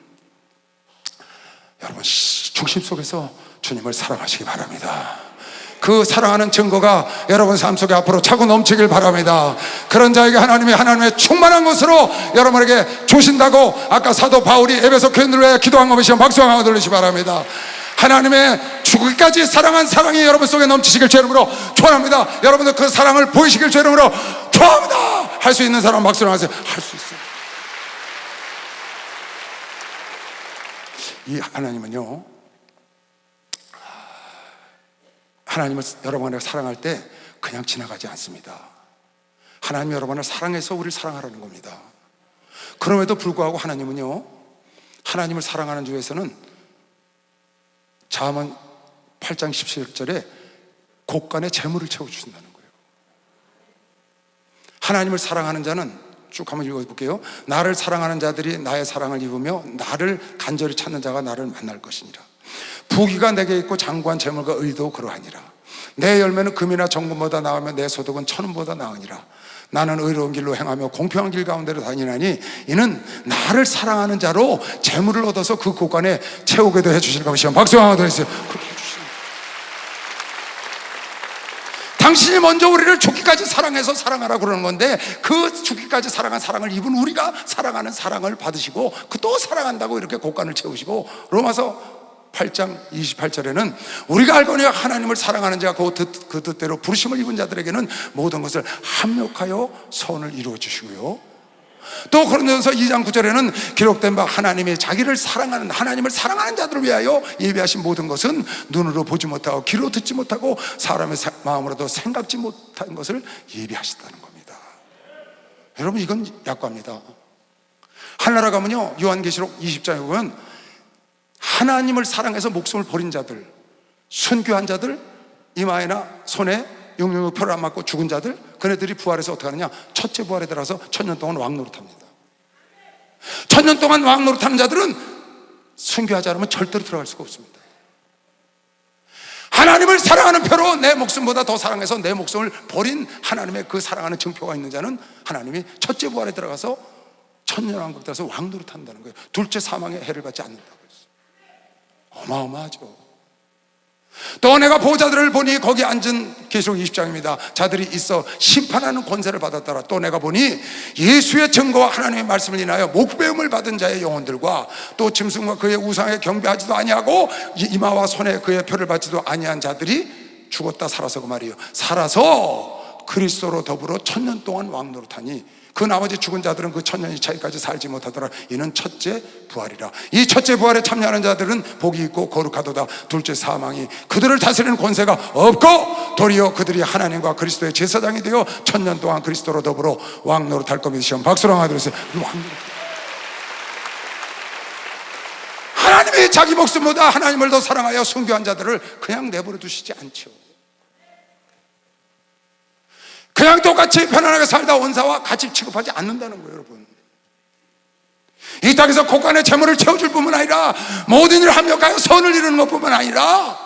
[SPEAKER 1] 중심 속에서 주님을 사랑하시기 바랍니다. 그 사랑하는 증거가 여러분 삶 속에 앞으로 차고 넘치길 바랍니다. 그런 자에게 하나님의 충만한 것으로 여러분에게 주신다고 아까 사도 바울이 에베소 교인들을 위해 기도한 거 보시면 박수 한번 돌리시기 바랍니다. 하나님의 죽기까지 사랑한 사랑이 여러분 속에 넘치시길 주 이름으로 축원합니다. 여러분들 그 사랑을 보이시길 주 이름으로 축원합니다. 할 수 있는 사람 박수를 하세요. 할 수 있어요. 이 하나님은요, 하나님을 여러분을 사랑할 때 그냥 지나가지 않습니다. 하나님이 여러분을 사랑해서 우리를 사랑하라는 겁니다. 그럼에도 불구하고 하나님은요, 하나님을 사랑하는 중에서는 잠언 8장 17절에 곳간에 재물을 채워주신다는 거예요. 하나님을 사랑하는 자는 쭉 한번 읽어볼게요. 나를 사랑하는 자들이 나의 사랑을 입으며 나를 간절히 찾는 자가 나를 만날 것이니라. 부귀가 내게 있고 장구한 재물과 의도 그러하니라. 내 열매는 금이나 정금보다 나으며 내 소득은 천은보다 나으니라. 나는 의로운 길로 행하며 공평한 길 가운데로 다니나니 이는 나를 사랑하는 자로 재물을 얻어서 그 곳간에 채우게도 해주실 것이요. 박수 한번 더 해주세요. 그렇게 해주시는 거예요. 당신이 먼저 우리를 죽기까지 사랑해서 사랑하라 그러는 건데, 그 죽기까지 사랑한 사랑을 입은 우리가 사랑하는 사랑을 받으시고 그 또 사랑한다고 이렇게 곳간을 채우시고, 로마서 8장 28절에는 우리가 알거니와 하나님을 사랑하는 자가 그 뜻대로 부르심을 입은 자들에게는 모든 것을 합력하여 선을 이루어 주시고요. 또 고린도전서 2장 9절에는 기록된 바 하나님이 자기를 사랑하는, 하나님을 사랑하는 자들을 위하여 예비하신 모든 것은 눈으로 보지 못하고 귀로 듣지 못하고 사람의 마음으로도 생각지 못한 것을 예비하셨다는 겁니다. 여러분, 이건 약과입니다. 하늘나라 가면요, 요한계시록 20장에 보면 하나님을 사랑해서 목숨을 버린 자들, 순교한 자들, 이마에나 손에 용용표를 안 맞고 죽은 자들, 그네들이 부활해서 어떻게 하느냐, 첫째 부활에 들어가서 1000년 동안 왕노릇합니다. 1000년 동안 왕노릇하는 자들은 순교하지 않으면 절대로 들어갈 수가 없습니다. 하나님을 사랑하는 표로 내 목숨보다 더 사랑해서 내 목숨을 버린 하나님의 그 사랑하는 증표가 있는 자는 하나님이 첫째 부활에 들어가서 천년왕국에 따라서 왕노릇 한다는 거예요. 둘째 사망의 해를 받지 않는다고 했어요. 어마어마하죠. 또 내가 보호자들을 보니 거기 앉은 계시록 20장입니다. 자들이 있어 심판하는 권세를 받았더라. 또 내가 보니 예수의 증거와 하나님의 말씀을 인하여 목배움을 받은 자의 영혼들과 또 짐승과 그의 우상에 경배하지도 아니하고 이마와 손에 그의 표를 받지도 아니한 자들이 죽었다 살아서 그 말이에요. 살아서 그리스도로 더불어 천년 동안 왕노릇하니 그 나머지 죽은 자들은 그 천년이 차이까지 살지 못하더라. 이는 첫째 부활이라. 이 첫째 부활에 참여하는 자들은 복이 있고 거룩하도다. 둘째 사망이 그들을 다스리는 권세가 없고 도리어 그들이 하나님과 그리스도의 제사장이 되어 천년 동안 그리스도로 더불어 왕노릇할 겁니다. 시험 박수로 하도록 했어요. 하나님이 자기 목숨보다 하나님을 더 사랑하여 순교한 자들을 그냥 내버려 두시지 않죠. 그냥 똑같이 편안하게 살다 원사와 같이 취급하지 않는다는 거예요, 여러분. 이 땅에서 곳간의 재물을 채워줄 뿐만 아니라 모든 일을 합력하여 선을 이루는 것뿐만 아니라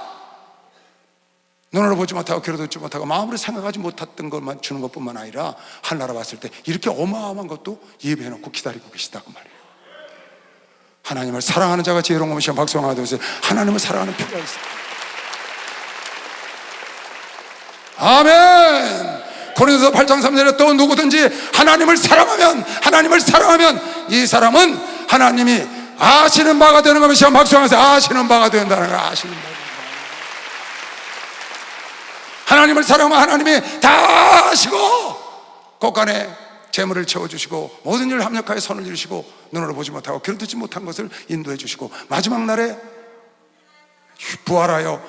[SPEAKER 1] 눈으로 보지 못하고 귀로 듣지 못하고 마음으로 생각하지 못했던 것만 주는 것뿐만 아니라 하늘나라 봤을 때 이렇게 어마어마한 것도 예배해놓고 기다리고 계시다고 말이에요. 하나님을 사랑하는 자가 지혜로운 것이야. 박수가 되세요. 하나님을 사랑하는 필요가 있어요. 아멘. 고린도서 8장 3절에 또 누구든지 하나님을 사랑하면 이 사람은 하나님이 아시는 바가 되는 것이야. 박수하면서 아시는 바가 된다는 거야. 아시는 바가. 하나님을 사랑하면 하나님이 다 아시고 곳간에 재물을 채워주시고 모든 일을 합력하여 선을 이루시고 눈으로 보지 못하고 귀로 듣지 못한 것을 인도해 주시고 마지막 날에 부활하여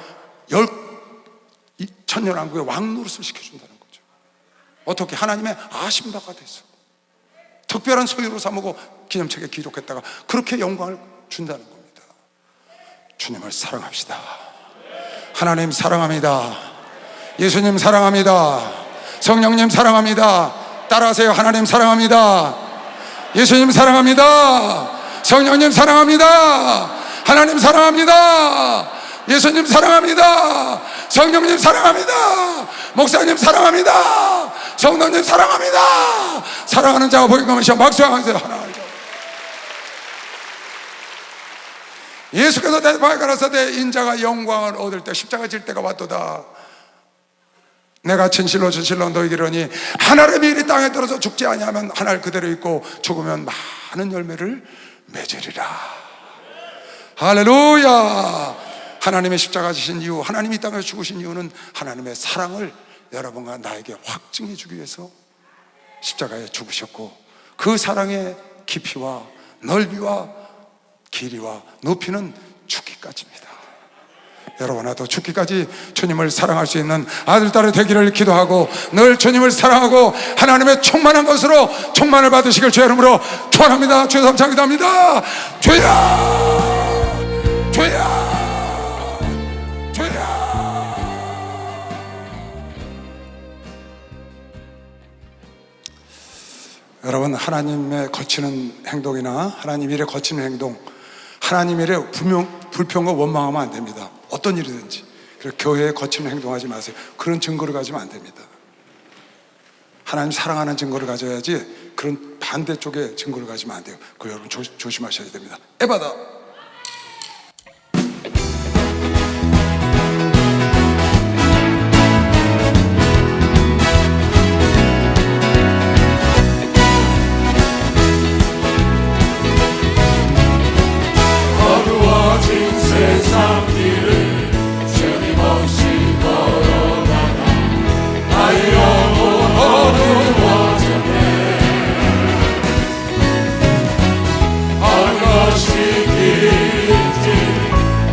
[SPEAKER 1] 천년왕국의 왕노릇을 시켜준다는 거죠. 어떻게? 하나님의 아신 바가 돼서 특별한 소유로 삼고 기념책에 기록했다가 그렇게 영광을 준다는 겁니다. 주님을 사랑합시다. 하나님 사랑합니다. 예수님 사랑합니다. 성령님 사랑합니다. 따라하세요. 하나님 사랑합니다. 예수님 사랑합니다. 성령님 사랑합니다. 하나님 사랑합니다. 예수님 사랑합니다. 성령님 사랑합니다. 목사님 사랑합니다. 성도님 사랑합니다. 사랑하는 자가 보이는 것이야. 박수하세요. 하나님. 예수께서 대바에 가라사대 인자가 영광을 얻을 때 십자가 질 때가 왔도다. 내가 진실로 너희에게 이르노니 하나를 미리 땅에 떨어져 죽지 아니하면 하늘 그대로 있고 죽으면 많은 열매를 맺으리라. 할렐루야. 하나님의 십자가 지신 이유, 하나님이 이 땅에서 죽으신 이유는 하나님의 사랑을 여러분과 나에게 확증해 주기 위해서 십자가에 죽으셨고 그 사랑의 깊이와 넓이와 길이와 높이는 죽기까지입니다. 여러분, 나도 죽기까지 주님을 사랑할 수 있는 아들, 딸이 되기를 기도하고 늘 주님을 사랑하고 하나님의 충만한 것으로 충만을 받으시길 주의 이름으로 축원합니다. 주의 감사 기도합니다. 주여, 주여, 주여. 여러분, 하나님의 거치는 행동이나 하나님 일에 거치는 행동, 하나님 일에 불평과 원망하면 안 됩니다. 어떤 일이든지. 그래서 교회에 거치는 행동하지 마세요. 그런 증거를 가지면 안 됩니다. 하나님 사랑하는 증거를 가져야지 그런 반대쪽의 증거를 가지면 안 돼요. 그 여러분 조심하셔야 됩니다. 에바다.
[SPEAKER 2] 세상 길을 주님 없이 걸어가다 나의 영혼 어두워졌네. 어느 것이 길인지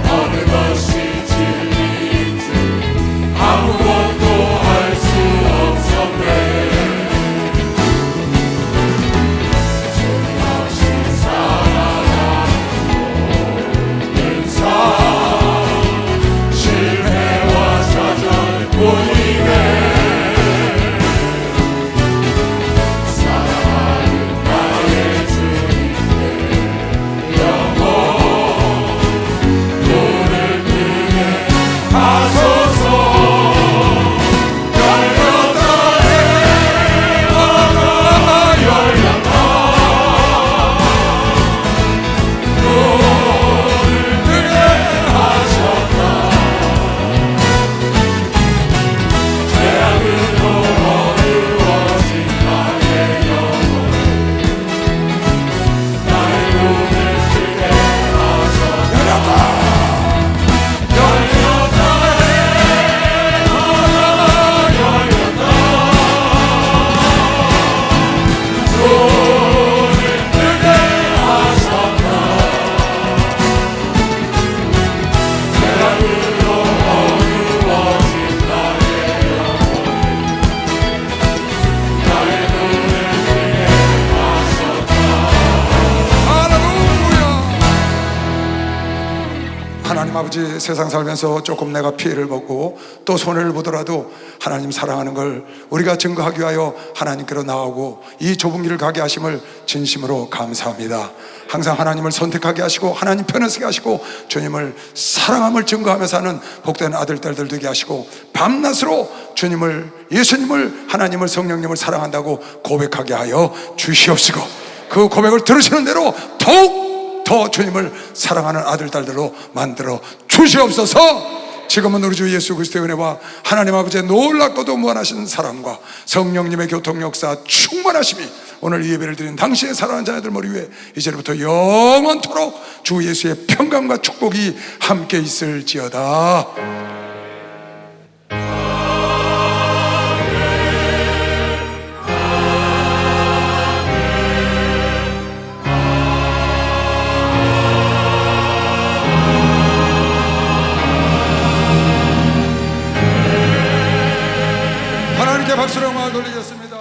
[SPEAKER 2] 어느 것이 진리인지 아무것도 알 수 없었네. 주님 없이 실패와 좌절 보이네. 사랑하는 나의 주님께 영원 눈을 뜨게 하소서. 열렸다 해가 열렸다.
[SPEAKER 1] 하나님 아버지, 세상 살면서 조금 내가 피해를 보고 또 손해를 보더라도 하나님 사랑하는 걸 우리가 증거하기 위하여 하나님께로 나오고 이 좁은 길을 가게 하심을 진심으로 감사합니다. 항상 하나님을 선택하게 하시고 하나님 편에 서게 하시고 주님을 사랑함을 증거하며 사는 복된 아들 딸들 되게 하시고 밤낮으로 주님을, 예수님을, 하나님을, 성령님을 사랑한다고 고백하게 하여 주시옵시고 그 고백을 들으시는 대로 더욱 더 주님을 사랑하는 아들 딸들로 만들어 주시옵소서. 지금은 우리 주 예수 그리스도의 은혜와 하나님 아버지의 놀랍고도 무한하신 사랑과 성령님의 교통 역사 충만하심이 오늘 이 예배를 드린 당신의 사랑하는 자녀들 머리 위에 이제부터 영원토록 주 예수의 평강과 축복이 함께 있을지어다. 하나님께 박수로 영광을 돌리겠습니다.